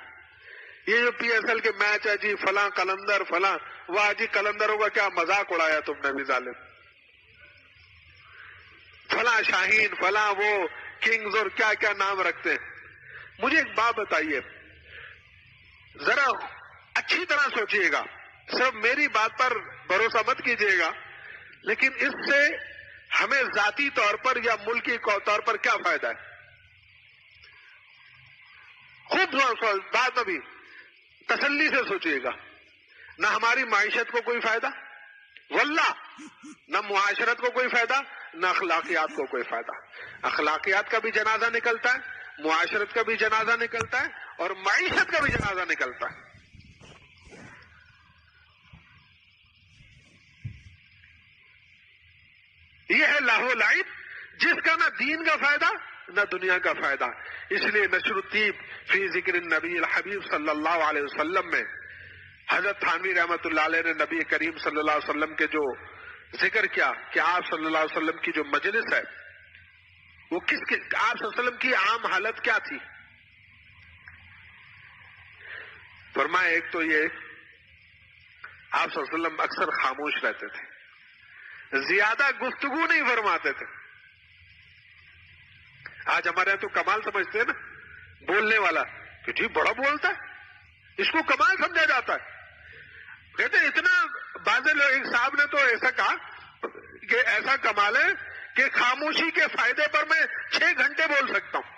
یہ جو پی ایس ایل کے میچ ہے جی, فلاں کلندر فلاں, واہ جی کلندروں کا کیا مذاق اڑایا تم نے بھی ظالم, فلاں شاہین, فلاں وہ کنگز, اور کیا کیا نام رکھتے ہیں. مجھے ایک بات بتائیے, ذرا اچھی طرح سوچئے گا, صرف میری بات پر بھروسہ مت کیجئے گا, لیکن اس سے ہمیں ذاتی طور پر یا ملکی طور پر کیا فائدہ ہے؟ خوب بات ابھی تسلی سے سوچئے گا. نہ ہماری معیشت کو کوئی فائدہ, واللہ, نہ معاشرت کو کوئی فائدہ, نہ اخلاقیات کو کوئی فائدہ. اخلاقیات کا بھی جنازہ نکلتا ہے, معاشرت کا بھی جنازہ نکلتا ہے, اور معیشت کا بھی جنازہ نکلتا ہے. یہ ہے لہو لعب, جس کا نہ دین کا فائدہ نہ دنیا کا فائدہ. اس لیے نشر الطیب فی ذکر النبی الحبیب صلی اللہ علیہ وسلم میں حضرت تھانوی رحمت اللہ علیہ نے نبی کریم صلی اللہ علیہ وسلم کے جو ذکر کیا کہ آپ صلی اللہ علیہ وسلم کی جو مجلس ہے وہ آپ صلی اللہ علیہ وسلم کی عام حالت کیا تھی. فرمایا ایک تو یہ, آپ صلی اللہ علیہ وسلم اکثر خاموش رہتے تھے, زیادہ گفتگو نہیں فرماتے تھے. آج ہمارے یہاں تو کمال سمجھتے ہیں نا بولنے والا, کہ جی بڑا بولتا ہے, اس کو کمال سمجھا جاتا ہے. کہتے اتنا, بعض لوگ, ایک صاحب نے تو ایسا کہا کہ ایسا کمال ہے کہ خاموشی کے فائدے پر میں 6 گھنٹے بول سکتا ہوں.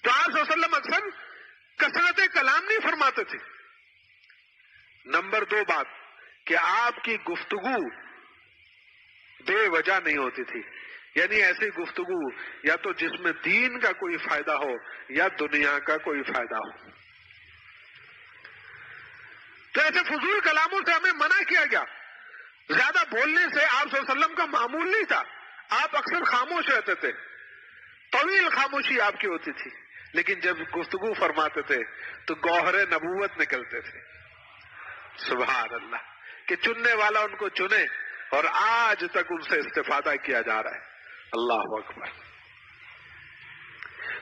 تو آپ صلی اللہ علیہ وسلم اکثر کثرت کلام نہیں فرماتے تھے. نمبر 2 بات کہ آپ کی گفتگو بے وجہ نہیں ہوتی تھی. یعنی ایسی گفتگو یا تو جس میں دین کا کوئی فائدہ ہو یا دنیا کا کوئی فائدہ ہو. تو ایسے فضول کلاموں سے ہمیں منع کیا گیا. زیادہ بولنے سے آپ صلی اللہ علیہ وسلم کا معمول نہیں تھا. آپ اکثر خاموش رہتے تھے, طویل خاموشی آپ کی ہوتی تھی, لیکن جب گفتگو فرماتے تھے تو گوہر نبوت نکلتے تھے. سبحان اللہ, کہ چننے والا ان کو چنے اور آج تک ان سے استفادہ کیا جا رہا ہے. اللہ اکبر.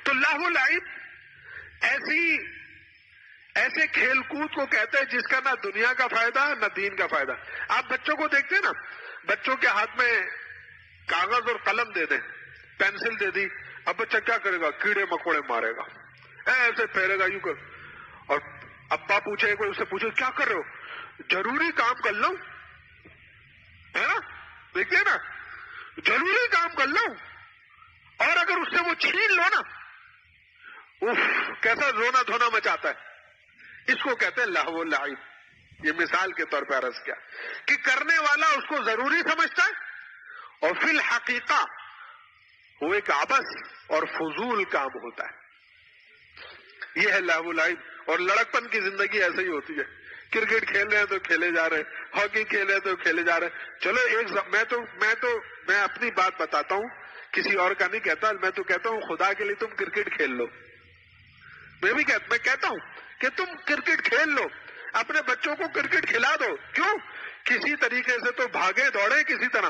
تو لہو و لعب ایسے کھیل کود کو کہتے ہیں جس کا نہ دنیا کا فائدہ نہ دین کا فائدہ. آپ بچوں کو دیکھتے ہیں نا, بچوں کے ہاتھ میں کاغذ اور قلم دے دیں, پینسل دے دی, اب بچہ کیا کرے گا؟ کیڑے مکوڑے مارے گا, ایسے پھیرے گا یوں کر. اور ابا پوچھے, کوئی اسے پوچھے کیا کر رہے ہو؟ ضروری کام کر لوں, ہے نا, دیکھتے نا, ضروری کام کر لوں. اور اگر اس سے وہ چھین لو نا, اف کیسا رونا دھونا مچاتا ہے. اس کو کہتے ہیں لہو و لعب. یہ مثال کے طور پہ عرض کیا کہ کرنے والا اس کو ضروری سمجھتا ہے اور فی الحقیقہ وہ ایک عبث اور فضول کام ہوتا ہے. یہ ہے لہو و لعب. اور لڑکپن کی زندگی ایسے ہی ہوتی ہے. کرکٹ کھیل رہے ہیں تو کھیلے جا رہے ہیں, ہاکی کھیل رہے ہیں تو کھیلے جا رہے ہیں. چلو میں اپنی بات بتاتا ہوں, کسی اور کا نہیں کہتا. میں تو کہتا ہوں خدا کے لیے تم کرکٹ کھیل لو. میں کہتا ہوں کہ تم کرکٹ کھیل لو, اپنے بچوں کو کرکٹ کھلا دو. کیوں؟ کسی طریقے سے تو بھاگے دوڑے کسی طرح.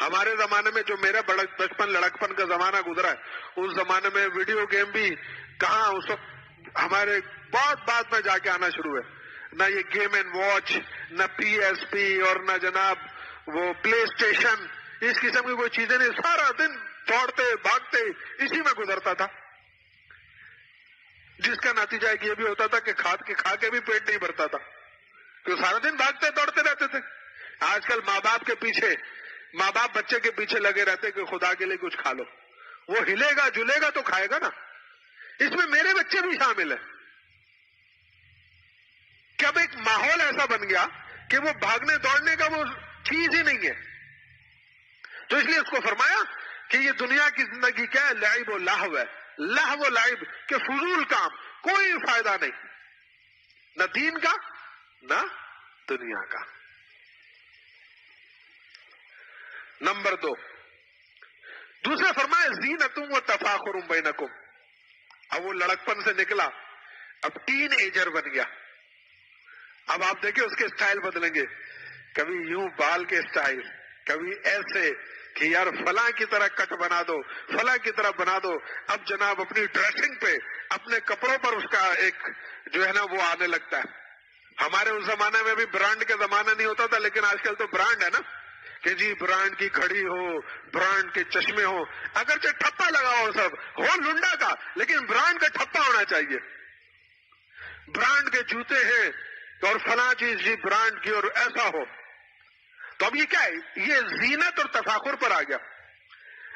ہمارے زمانے میں جو میرا بچپن لڑکپن کا زمانہ گزرا ہے, اس زمانے میں ویڈیو گیم بھی کہاں, اس وقت ہمارے بہت بعد میں جا کے آنا شروع ہے. نہ یہ گیم اینڈ واچ, نہ PSP, اور نہ جناب وہ پلے اسٹیشن, اس قسم کی کوئی چیزیں نہیں. سارا دن دوڑتے بھاگتے اسی میں گزرتا تھا, جس کا نتیجہ یہ بھی ہوتا تھا کہ کھا کے بھی پیٹ نہیں بھرتا تھا, کیونکہ سارا دن بھاگتے دوڑتے رہتے تھے. آج کل ماں باپ بچے کے پیچھے لگے رہتے کہ خدا کے لیے کچھ کھا لو. وہ ہلے گا جلے گا تو کھائے گا نا. اس میں میرے بچے بھی شامل ہیں. کہ اب ایک ماحول ایسا بن گیا کہ وہ بھاگنے دوڑنے کا وہ چیز ہی نہیں ہے. تو اس لیے اس کو فرمایا کہ یہ دنیا کی زندگی کیا ہے؟ لعب و لہو ہے. لہو و لعب کہ فضول کام, کوئی فائدہ نہیں, نہ دین کا نہ دنیا کا. نمبر 2, دوسرا فرمایا زینتم و تفاخر بینکم. اب وہ لڑکپن سے نکلا, اب ٹین ایجر بن گیا. اب آپ دیکھیں اس کے سٹائل بدلیں گے, کبھی یوں بال کے سٹائل, کبھی ایسے کہ یار فلاں کی طرح کٹ بنا دو, فلاں کی طرح بنا دو. اب جناب اپنی ڈریسنگ پہ, اپنے کپڑوں پر اس کا ایک جو ہے نا وہ آنے لگتا ہے. ہمارے اس زمانے میں بھی برانڈ کے زمانہ نہیں ہوتا تھا, لیکن آج کل تو برانڈ ہے نا, کہ جی برانڈ کی گھڑی ہو, برانڈ کے چشمے ہو, اگرچہ ٹھپا لگا ہو سب ہو لنڈا کا, لیکن برانڈ کا ٹھپا ہونا چاہیے. برانڈ کے جوتے ہیں اور فلاں چیز جی برانڈ کی اور ایسا ہو. تو اب یہ کیا ہے؟ یہ زینت اور تفاخر پر آ گیا.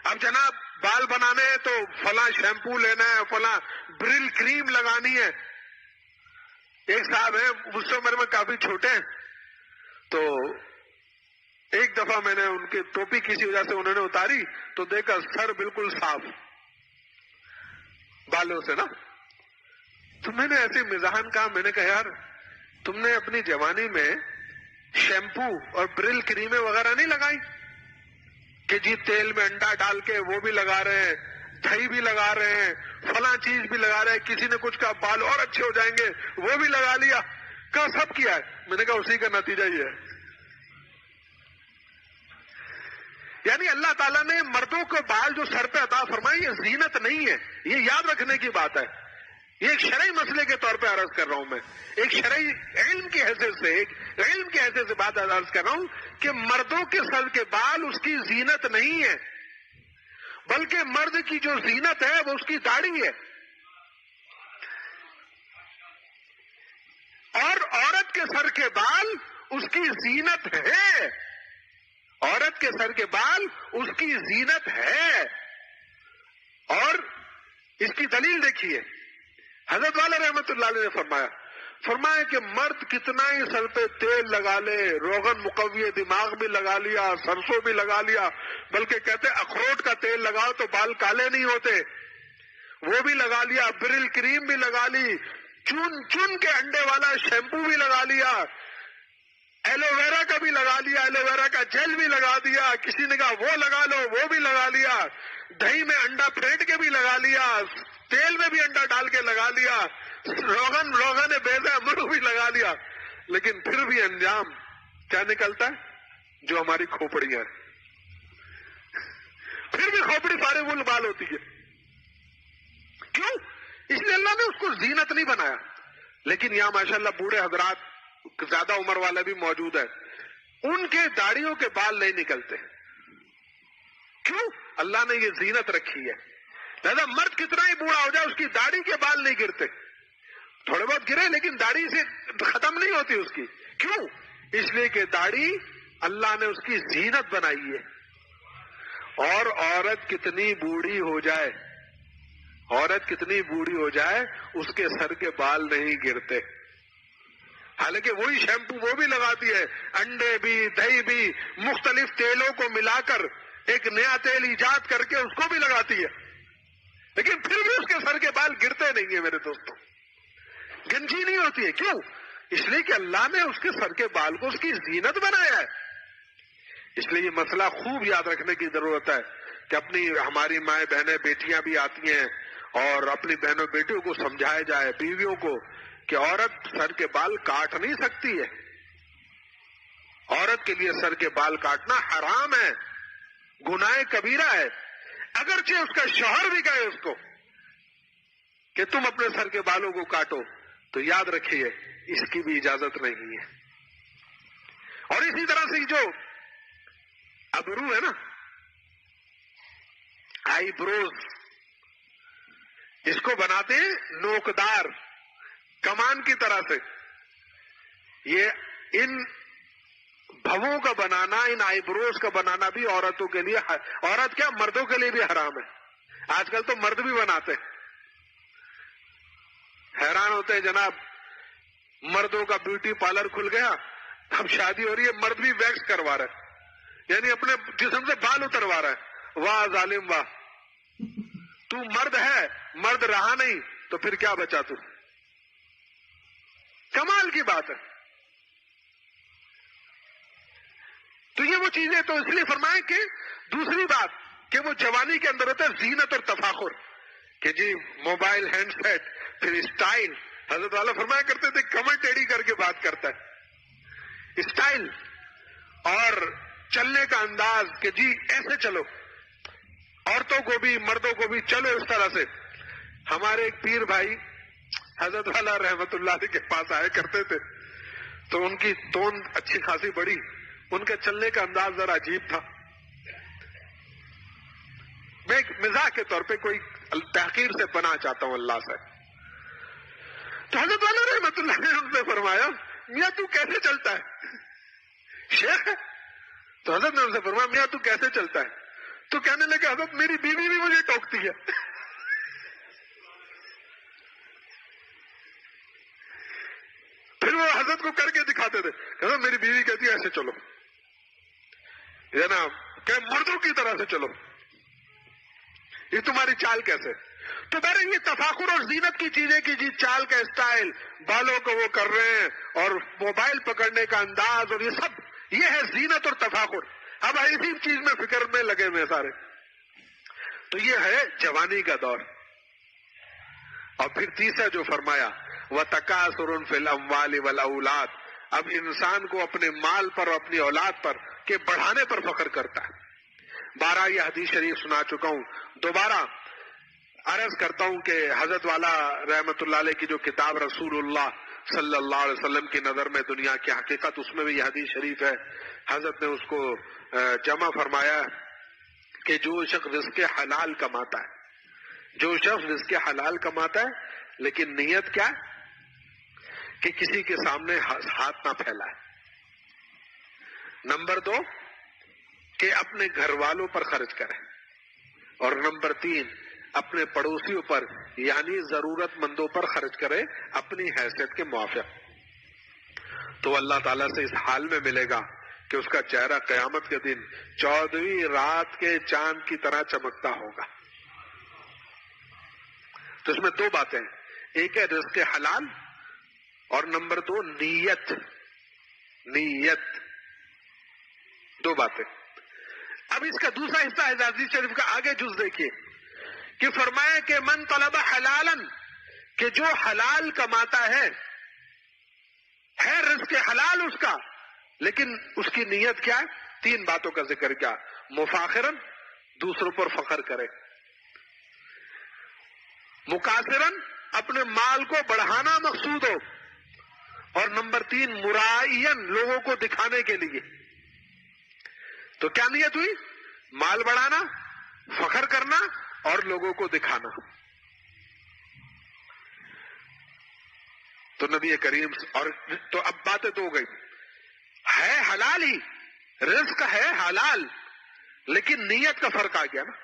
اب جناب بال بنانے ہیں تو فلاں شیمپو لینا ہے, فلاں برل کریم لگانی ہے. ایک صاحب ہیں, مجھ سے عمر میں کافی چھوٹے ہیں, تو ایک دفعہ میں نے ان کی ٹوپی کسی وجہ سے انہوں نے اتاری تو دیکھا سر بالکل صاف بالوں سے نا. تو میں نے ایسے مزاحن کہا, میں نے کہا یار تم نے اپنی جوانی میں شیمپو اور برل کریمیں وغیرہ نہیں لگائی کہ جی تیل میں انڈا ڈال کے وہ بھی لگا رہے ہیں, دہی بھی لگا رہے ہیں, فلاں چیز بھی لگا رہے ہیں, کسی نے کچھ کہا بال اور اچھے ہو جائیں گے وہ بھی لگا لیا. کہا سب کیا ہے. میں نے کہا اسی کا نتیجہ یہ ہے. یعنی اللہ تعالیٰ نے مردوں کو بال جو سر پہ عطا فرمائے یہ زینت نہیں ہے, یہ یاد رکھنے کی بات ہے. یہ ایک شرعی مسئلے کے طور پہ عرض کر رہا ہوں, میں ایک شرعی علم کی حیثیت سے بات عرض کر رہا ہوں کہ مردوں کے سر کے بال اس کی زینت نہیں ہے, بلکہ مرد کی جو زینت ہے وہ اس کی داڑھی ہے. اور عورت سر کے بال اس کی زینت ہے، عورت کے سر کے بال اس کی زینت ہے. اور اس کی دلیل دیکھیے، حضرت والا رحمت اللہ علیہ نے فرمایا کہ مرد کتنا ہی سر پہ تیل لگا لے، روغن مقوی دماغ بھی لگا لیا، سرسوں بھی لگا لیا، بلکہ کہتے اخروٹ کا تیل لگاؤ تو بال کالے نہیں ہوتے، وہ بھی لگا لیا، برل کریم بھی لگا لی، چون کے انڈے والا شیمپو بھی لگا لیا، ایلو ویرا کا بھی لگا لیا، ایلو ویرا کا جیل بھی لگا دیا، کسی نے کہا وہ لگا لو، وہ بھی لگا لیا، دہی میں انڈا پھینٹ کے بھی لگا لیا، تیل میں بھی انڈا ڈال کے لگا لیا، روغن بیضہ مرو بھی لگا لیا، لیکن پھر بھی انجام کیا نکلتا ہے؟ جو ہماری کھوپڑیاں ہیں، پھر بھی کھوپڑی فارغ البال ہوتی ہے. کیوں؟ اس لیے اللہ نے اس کو زینت نہیں بنایا. لیکن یہاں ماشاءاللہ بوڑھے حضرات زیادہ عمر والا بھی موجود ہے، ان کے داڑھیوں کے بال نہیں نکلتے. کیوں؟ اللہ نے یہ زینت رکھی ہے. لہذا مرد کتنا ہی بوڑھا ہو جائے اس کی داڑھی کے بال نہیں گرتے، تھوڑے بہت گرے لیکن داڑھی سے ختم نہیں ہوتی اس کی. کیوں؟ اس لیے کہ داڑھی اللہ نے اس کی زینت بنائی ہے. اور عورت کتنی بوڑھی ہو جائے، اس کے سر کے بال نہیں گرتے، حالانکہ وہی شیمپو وہ بھی لگاتی ہے، انڈے بھی، دہی بھی، مختلف تیلوں کو ملا کر ایک نیا تیل ایجاد کر کے اس کو بھی لگاتی ہے، لیکن پھر بھی اس کے سر کے بال گرتے نہیں ہیں میرے دوستوں، گنجی نہیں ہوتی ہے. کیوں؟ اس لیے کہ اللہ نے اس کے سر کے بال کو اس کی زینت بنایا ہے. اس لیے یہ مسئلہ خوب یاد رکھنے کی ضرورت ہے کہ ہماری مائیں بہنیں بیٹیاں بھی آتی ہیں اور اپنی بہنوں بیٹیوں کو سمجھایا جائے، بیویوں کو، کہ عورت سر کے بال کاٹ نہیں سکتی ہے. عورت کے لیے سر کے بال کاٹنا حرام ہے، گناہ کبیرہ ہے. اگرچہ اس کا شوہر بھی کہے اس کو کہ تم اپنے سر کے بالوں کو کاٹو، تو یاد رکھیے اس کی بھی اجازت نہیں ہے. اور اسی طرح سے جو ابرو ہے نا، آئی بروز، اس کو بناتے ہیں نوکدار کمان کی طرح سے. یہ ان بھووں کا بنانا، ان آئی بروز کا بنانا بھی عورتوں کے لیے، عورت کیا مردوں کے لیے بھی حرام ہے. آج کل تو مرد بھی بناتے ہیں، حیران ہوتے ہیں جناب، مردوں کا بیوٹی پارلر کھل گیا، اب شادی ہو رہی ہے، مرد بھی ویکس کروا رہا ہے، یعنی اپنے جسم سے بال اتروا رہا ہے. واہ ظالم واہ، تو مرد ہے، مرد رہا نہیں تو پھر کیا بچا تو؟ کمال کی بات ہے. تو یہ وہ چیزیں، تو اس لیے فرمائیں کہ دوسری بات کہ وہ جوانی کے اندر ہوتا ہے زینت اور تفاخر، کہ جی موبائل، ہینڈ سیٹ، پھر اسٹائل. حضرت والا فرمایا کرتے تھے کمر ٹیڑھی کر کے بات کرتا ہے، اسٹائل اور چلنے کا انداز کہ جی ایسے چلو، عورتوں کو بھی مردوں کو بھی چلو اس طرح سے. ہمارے ایک پیر بھائی حضرت والا رحمت اللہ علیہ کے پاس آئے کرتے تھے، تو ان کی تون اچھی خاصی بڑی، ان کے چلنے کا انداز ذرا عجیب تھا. میں ایک مزاح کے طور پہ کوئی تحقیر سے پناہ چاہتا ہوں اللہ سے. تو حضرت والا رحمت اللہ نے ان سے فرمایا میاں تو کیسے چلتا ہے؟ شیخ ہے. تو حضرت نے ان سے فرمایا میاں تو کیسے چلتا ہے؟ تو کہنے لگے حضرت میری بیوی بھی مجھے ٹوکتی ہے. پھر وہ حضرت کو کر کے دکھاتے تھے، حضرت میری بیوی کہتی ہے ایسے چلو، نا کہ مردوں کی طرح سے چلو، یہ تمہاری چال کیسے؟ تو بہرحال یہ تفاخر اور زینت کی چیزیں کی جی چال کا اسٹائل، بالوں کو وہ کر رہے ہیں اور موبائل پکڑنے کا انداز، اور یہ سب یہ ہے زینت اور تفاخر. اب اسی چیز میں فکر میں لگے ہوئے سارے. تو یہ ہے جوانی کا دور. اور پھر تیسرا جو فرمایا وَتَكَاثُرٌ فِي الْأَمْوَالِ وَالْأَوْلَادِ، اب انسان کو اپنے مال پر اور اپنی اولاد پر کے بڑھانے پر فخر کرتا ہے. 12 یہ حدیث شریف سنا چکا ہوں، دوبارہ عرض کرتا ہوں کہ حضرت والا رحمت اللہ علیہ کی جو کتاب رسول اللہ صلی اللہ علیہ وسلم کی نظر میں دنیا کی حقیقت، اس میں بھی یہ حدیث شریف ہے. حضرت نے اس کو جمع فرمایا کہ جو شخص رزق حلال کماتا ہے، جو شخص رزق حلال کماتا ہے، لیکن نیت کیا ہے کہ کسی کے سامنے ہاتھ نہ پھیلائے. نمبر 2 کہ اپنے گھر والوں پر خرچ کرے. اور نمبر 3 اپنے پڑوسیوں پر یعنی ضرورت مندوں پر خرچ کرے اپنی حیثیت کے موافق. تو اللہ تعالیٰ سے اس حال میں ملے گا کہ اس کا چہرہ قیامت کے دن 14ویں رات کے چاند کی طرح چمکتا ہوگا. تو اس میں 2 باتیں ہیں. ایک ہے رزق حلال اور نمبر 2 نیت. 2 باتیں. اب اس کا دوسرا حصہ ہے حدیث شریف کا آگے جز دیکھیے کہ فرمایا کہ من طلب حلالا کہ جو حلال کماتا ہے رزق حلال اس کا لیکن اس کی نیت کیا ہے؟ 3 باتوں کا ذکر کیا. مفاخرن دوسروں پر فخر کرے. مکاثرن اپنے مال کو بڑھانا مقصود ہو. اور نمبر 3 مرائین لوگوں کو دکھانے کے لیے. تو کیا نیت ہوئی؟ مال بڑھانا، فخر کرنا اور لوگوں کو دکھانا. تو نبی کریم اور تو اب باتیں تو ہو گئی. ہے حلال ہی، رزق ہے حلال لیکن نیت کا فرق آ گیا نا.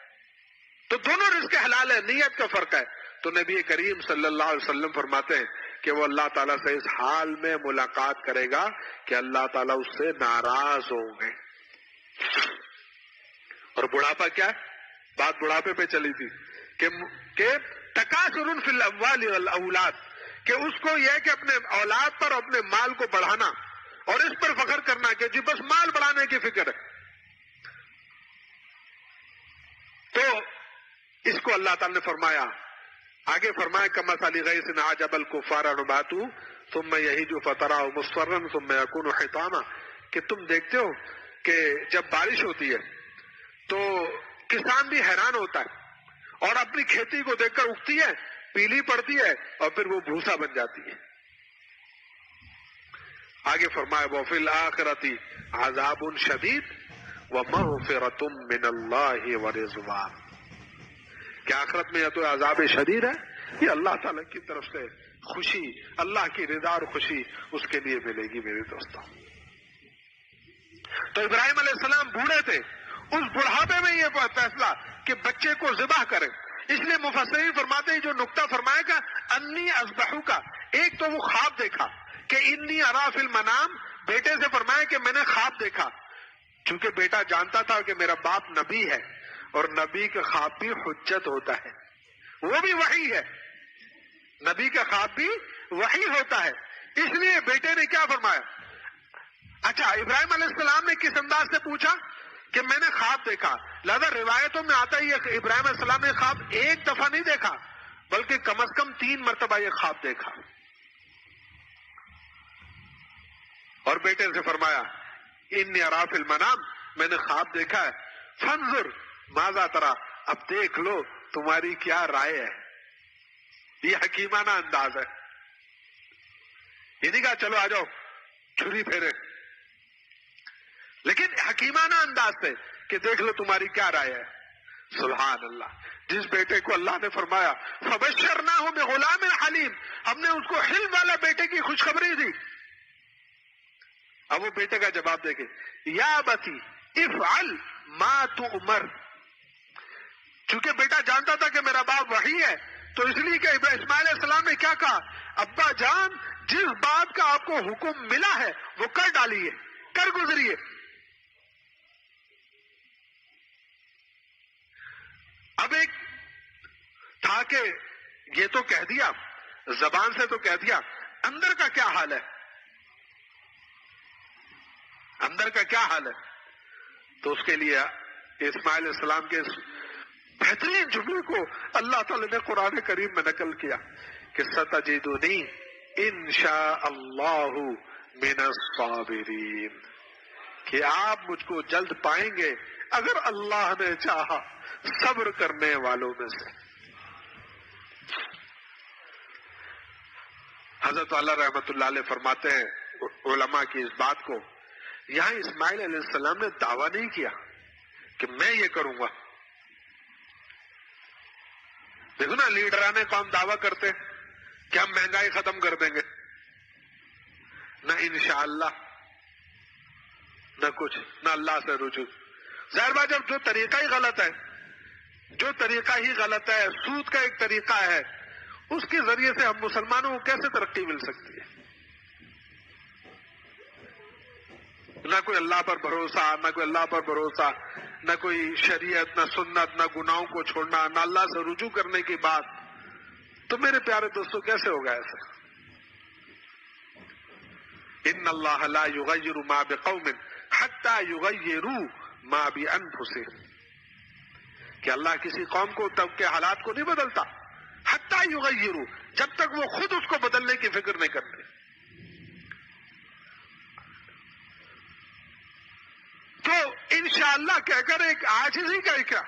تو دونوں رزق حلال ہے، نیت کا فرق ہے. تو نبی کریم صلی اللہ علیہ وسلم فرماتے ہیں کہ وہ اللہ تعالیٰ سے اس حال میں ملاقات کرے گا کہ اللہ تعالیٰ اس سے ناراض ہوں گے. اور بڑھاپا کیا ہے؟ بات بڑھاپے پہ چلی تھی کہ تکاثر فی الاموال والاولاد کہ اس کو یہ کہ اپنے اولاد پر اپنے مال کو بڑھانا اور اس پر فخر کرنا کہ جی بس مال بڑھانے کی فکر ہے. تو اس کو اللہ تعالی نے فرمایا، آگے فرمایا کمثل غیث اعجب الکفار نباتہ ثم یہیج فتراه مصفرا ثم یکون حطاما کہ تم دیکھتے ہو کہ جب بارش ہوتی ہے تو کسان بھی حیران ہوتا ہے اور اپنی کھیتی کو دیکھ کر اگتی ہے، پیلی پڑتی ہے اور پھر وہ بھوسا بن جاتی ہے. آگے فرمایا وفی الآخرۃ عذاب شدید ومغفرۃ من اللہ ورضوان کہ آخرت میں یا تو عذاب شدید ہے یہ اللہ تعالیٰ کی طرف سے خوشی، اللہ کی رضا اور خوشی اس کے لیے ملے گی. میرے دوستوں، تو ابراہیم علیہ السلام بوڑھے تھے، اس بڑھاپے میں یہ فیصلہ کہ بچے کو ذبح کریں. اس لیے مفسرین فرماتے ہیں جو نقطہ فرمایا کا انی اذبحو کا، ایک تو وہ خواب دیکھا کہ انی ارا فی المنام، بیٹے سے فرمایا کہ میں نے خواب دیکھا. چونکہ بیٹا جانتا تھا کہ میرا باپ نبی ہے اور نبی کا خواب بھی حجت ہوتا ہے، وہ بھی وحی ہے، نبی کا خواب بھی وحی ہوتا ہے. اس لیے بیٹے نے کیا فرمایا؟ اچھا ابراہیم علیہ السلام نے کس انداز سے پوچھا کہ میں نے خواب دیکھا. لہذا روایتوں میں آتا ہے یہ ابراہیم علیہ السلام نے خواب ایک دفعہ نہیں دیکھا بلکہ کم از کم 3 مرتبہ یہ خواب دیکھا. اور بیٹے سے فرمایا انی ارا فی المنام، میں نے خواب دیکھا ہے، فانظر ماذا ترى، اب دیکھ لو تمہاری کیا رائے ہے. یہ حکیمانہ انداز ہے. یہ نہیں کہا چلو آ جاؤ چھری پھیرے، لیکن حکیمانہ انداز سے کہ دیکھ لو تمہاری کیا رائے ہے. سبحان اللہ. جس بیٹے کو اللہ نے فرمایا فبشرناہ بغلام حلیم، ہم نے اس کو حلم والا بیٹے کی خوشخبری دی. اب وہ بیٹے کا جواب دے کے یا بتی افعل ما تؤمر، چونکہ بیٹا جانتا تھا کہ میرا باپ وحی ہے تو اس لیے کہ اسماعیل علیہ السلام نے کیا کہا، ابا جان جس بات کا آپ کو حکم ملا ہے وہ کر ڈالیے، کر گزریے. اب ایک تھا کہ یہ تو کہہ دیا، زبان سے تو کہہ دیا، اندر کا کیا حال ہے؟ اندر کا کیا حال ہے؟ تو اس کے لیے اسماعیل علیہ السلام کے بہترین جملے کو اللہ تعالی نے قرآن کریم میں نقل کیا کہ ستجدنی انشاء اللہ من الصابرین، کہ آپ مجھ کو جلد پائیں گے اگر اللہ نے چاہا صبر کرنے والوں میں سے. حضرت والا رحمت اللہ علیہ فرماتے ہیں علماء کی اس بات کو، یہاں اسماعیل علیہ السلام نے دعویٰ نہیں کیا کہ میں یہ کروں گا. دیکھو نا لیڈران قوم دعویٰ کرتے کہ ہم مہنگائی ختم کر دیں گے، نہ انشاءاللہ، نہ کچھ، نہ اللہ سے رجوع۔ ظاہر بات جب جو طریقہ ہی غلط ہے، سود کا ایک طریقہ ہے، اس کے ذریعے سے ہم مسلمانوں کو کیسے ترقی مل سکتی ہے؟ نہ کوئی اللہ پر بھروسہ، نہ کوئی شریعت، نہ سنت، نہ گناہوں کو چھوڑنا، نہ اللہ سے رجوع کرنے کی بات، تو میرے پیارے دوستو کیسے ہوگا ایسا؟ ان اللہ لا یغیر ما بقوم حتی یغیروا ما بانفسہم، کہ اللہ کسی قوم کو تب کے حالات کو نہیں بدلتا، حتی یغیروا، جب تک وہ خود اس کو بدلنے کی فکر نہیں کرتے۔ تو انشاءاللہ کہہ کر ایک عاجزی کا کیا؟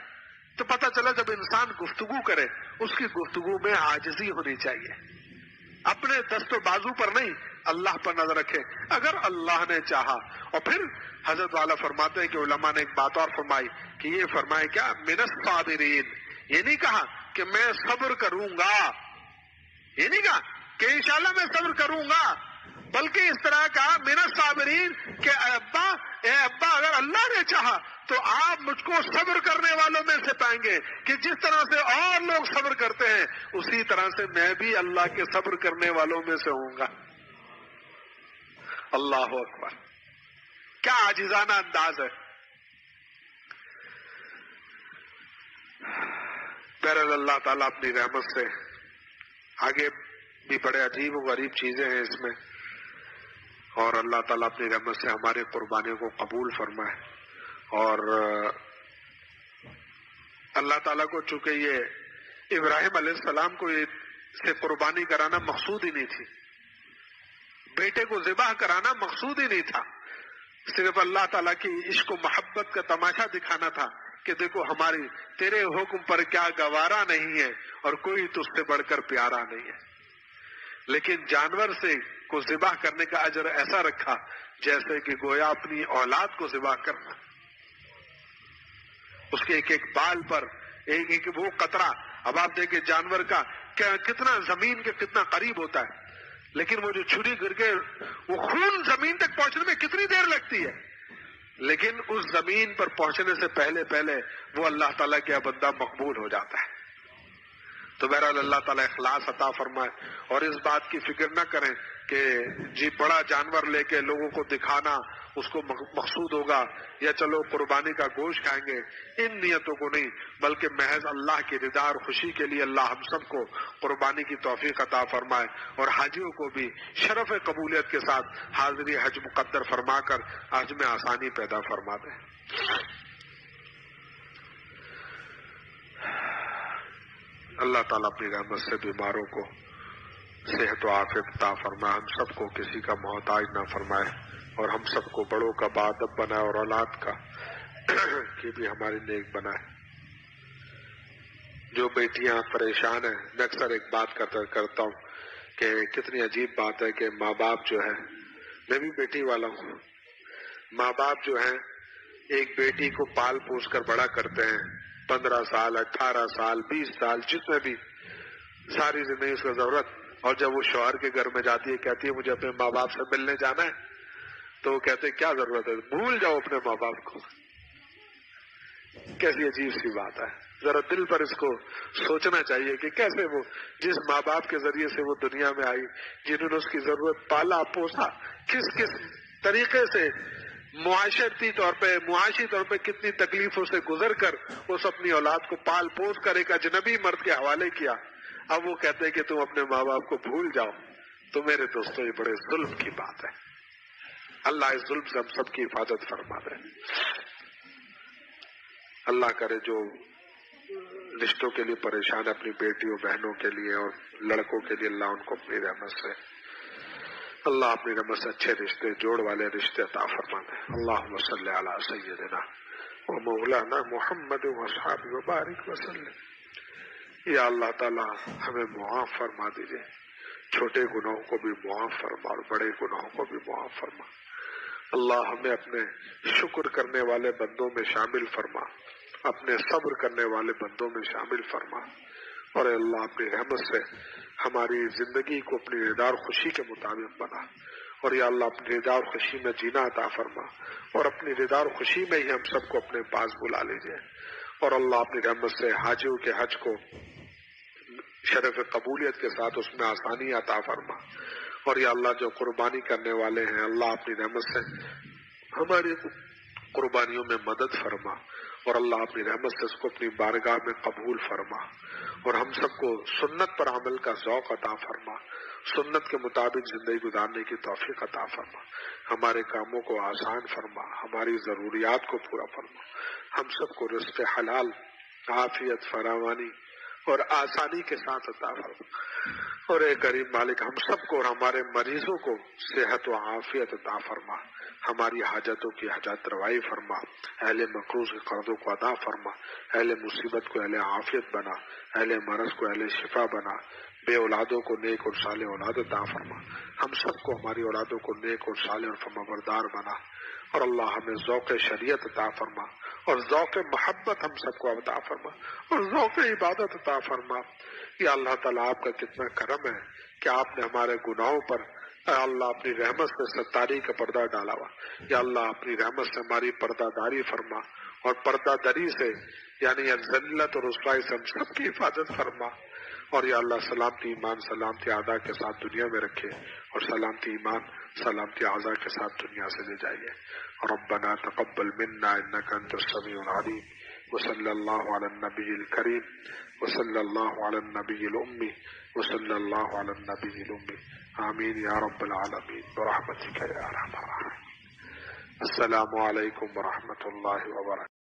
تو پتہ چلا جب انسان گفتگو کرے اس کی گفتگو میں عاجزی ہونی چاہیے، اپنے دست و بازو پر نہیں، اللہ پر نظر رکھے اگر اللہ نے چاہا۔ اور پھر حضرت والا فرماتے ہیں کہ علماء نے ایک بات اور فرمائی کہ یہ فرمائے کیا، من الصابرین، یہ نہیں کہا کہ میں صبر کروں گا، یہ نہیں کہا کہ انشاءاللہ میں صبر کروں گا، بلکہ اس طرح کہا من الصابرین کہ اے ابا اگر اللہ نے چاہا تو آپ مجھ کو صبر کرنے والوں میں سے پائیں گے، کہ جس طرح سے اور لوگ صبر کرتے ہیں اسی طرح سے میں بھی اللہ کے صبر کرنے والوں میں سے ہوں گا۔ اللہ اکبر، کیا عاجزانہ انداز ہے۔ بہرحال اللہ تعالیٰ اپنی رحمت سے، آگے بھی بڑے عجیب و غریب چیزیں ہیں اس میں، اور اللہ تعالیٰ اپنی رحمت سے ہمارے قربانیوں کو قبول فرمائے۔ اور اللہ تعالیٰ کو چونکہ یہ ابراہیم علیہ السلام کو سے قربانی کرانا مقصود ہی نہیں تھی، بیٹے کو ذبح کرانا مقصود ہی نہیں تھا، صرف اللہ تعالیٰ کی عشق و محبت کا تماشا دکھانا تھا کہ دیکھو ہماری تیرے حکم پر کیا گوارا نہیں ہے اور کوئی تجھ سے بڑھ کر پیارا نہیں ہے۔ لیکن جانور سے کو ذبح کرنے کا اجر ایسا رکھا جیسے کہ گویا اپنی اولاد کو ذبح کرنا، اس کے ایک ایک بال پر ایک ایک وہ قطرہ۔ اب آپ دیکھیں جانور کا کتنا زمین کے کتنا قریب ہوتا ہے، لیکن وہ جو چھری گر کے وہ خون زمین تک پہنچنے میں کتنی دیر لگتی ہے، لیکن اس زمین پر پہنچنے سے پہلے وہ اللہ تعالیٰ کا بندہ مقبول ہو جاتا ہے۔ تو بہرحال اللہ تعالیٰ اخلاص عطا فرمائے، اور اس بات کی فکر نہ کریں کہ جی بڑا جانور لے کے لوگوں کو دکھانا اس کو مقصود ہوگا، یا چلو قربانی کا گوشت کھائیں گے، ان نیتوں کو نہیں، بلکہ محض اللہ کی رضا اور خوشی کے لیے اللہ ہم سب کو قربانی کی توفیق عطا فرمائے، اور حاجیوں کو بھی شرف قبولیت کے ساتھ حاضری حج مقدر فرما کر حج میں آسانی پیدا فرما دے۔ اللہ تعالیٰ اپنی رحمت سے بیماروں کو صحت و عافیت عطا فرمائے، ہم سب کو کسی کا محتاج نہ فرمائے، اور ہم سب کو بڑوں کا باادب بنائے اور اولاد کا کہ بھی ہماری نیک بنائے۔ جو بیٹیاں پریشان ہیں، میں اکثر ایک بات کرتا ہوں کہ کتنی عجیب بات ہے کہ ماں باپ جو ہے، میں بھی بیٹی والا ہوں، ماں باپ جو ہیں ایک بیٹی کو پال پوس کر بڑا کرتے ہیں، 15 سال 18 سال 20 سال جتنے بھی، ساری زندگی اس کا ضرورت، اور جب وہ شوہر کے گھر میں جاتی ہے کہتی ہے مجھے اپنے ماں باپ سے ملنے جانا ہے، تو وہ کہتے ہیں کیا ضرورت ہے، بھول جاؤ اپنے ماں باپ کو۔ کیسی عجیب سی بات ہے، ذرا دل پر اس کو سوچنا چاہیے کہ کیسے وہ جس ماں باپ کے ذریعے سے وہ دنیا میں آئی، جنہوں نے اس کی ضرورت پالا پوسا، کس طریقے سے معاشی طور پہ کتنی تکلیفوں سے گزر کر اس اپنی اولاد کو پال پوس کر ایک اجنبی مرد کے حوالے کیا، اب وہ کہتے ہیں کہ تم اپنے ماں باپ کو بھول جاؤ۔ تو میرے دوستوں یہ بڑے ظلم کی بات ہے، اللہ اس ظلم سے ہم سب کی حفاظت فرما دے۔ اللہ کرے جو رشتوں کے لیے پریشان اپنی بیٹیوں بہنوں کے لیے اور لڑکوں کے لیے، اللہ ان کو اپنی رحمت سے، اللہ اپنی رحمت سے اچھے رشتے، جوڑ والے رشتے عطا فرما دے۔ اللہم صلی علی سیدنا و مولانا محمد و اصحابہ وبارک وسلم۔ یا اللہ تعالی ہمیں معاف فرما دیجئے، چھوٹے گناہوں کو بھی معاف فرما اور بڑے گناہوں کو بھی معاف فرما۔ اللہ ہمیں اپنے شکر کرنے والے بندوں میں شامل فرما، اپنے صبر کرنے والے بندوں میں شامل فرما، اور اللہ اپنی رحمت سے ہماری زندگی کو اپنی رضا اور خوشی کے مطابق بنا، اور یا اللہ اپنی رضا اور خوشی میں جینا عطا فرما، اور اپنی رضا اور خوشی میں ہی ہم سب کو اپنے پاس بلا لیجیے، اور اللہ اپنی رحمت سے حاجیوں کے حج کو شرف قبولیت کے ساتھ اس میں آسانی عطا فرما، اور یا اللہ جو قربانی کرنے والے ہیں اللہ اپنی رحمت سے ہماری قربانیوں میں مدد فرما، اور اللہ اپنی رحمت سے اس کو اپنی بارگاہ میں قبول فرما، اور ہم سب کو سنت پر عمل کا ذوق عطا فرما، سنت کے مطابق زندگی گزارنے کی توفیق عطا فرما، ہمارے کاموں کو آسان فرما، ہماری ضروریات کو پورا فرما، ہم سب کو رزق حلال، عافیت، فراوانی اور آسانی کے ساتھ عطا فرما، اور اے کریم مالک ہم سب کو اور ہمارے مریضوں کو صحت و عافیت عطا فرما، ہماری حاجتوں کی حاجت روائی فرما، اہل مقروض کے قرضوں کو ادا فرما، اہل مصیبت کو اہل عافیت بنا، اہل مرض کو اہل شفا بنا، بے اولادوں کو نیک اور صالح اولاد عطا فرما، ہم سب کو ہماری اولادوں کو نیک اور صالح اور فرمانبردار بنا، اور اللہ ہمیں ذوق شریعت عطا فرما، اور ذوق محبت ہم سب کو عطا فرما، اور ذوق عبادت عطا فرما۔ یا اللہ تعالیٰ آپ کا کتنا کرم ہے کہ آپ نے ہمارے گناہوں پر اے اللہ اپنی رحمت سے ستاری کا پردہ ڈالا ہوا، یا اللہ اپنی رحمت سے ہماری پردہ داری فرما، اور پردہ دری سے یعنی ذلت اور رسوائی سے ہم سب کی حفاظت فرما، اور یا اللہ سلامتی ایمان سلامتی اعضاء کے ساتھ دنیا میں رکھے، اور سلامتی ایمان سلامتی اعضاء کے ساتھ دنیا سے لے جائیے۔ ربنا تقبل منا انك انت السميع العليم، وصلی اللہ علی النبی الکریم، وصلی اللہ علی النبی الأمی، وصلی اللہ علی النبی الأمی، آمین یا رب العالمین برحمتک یا ارحم الراحمین۔ السلام علیکم ورحمۃ اللہ وبرکاتہ۔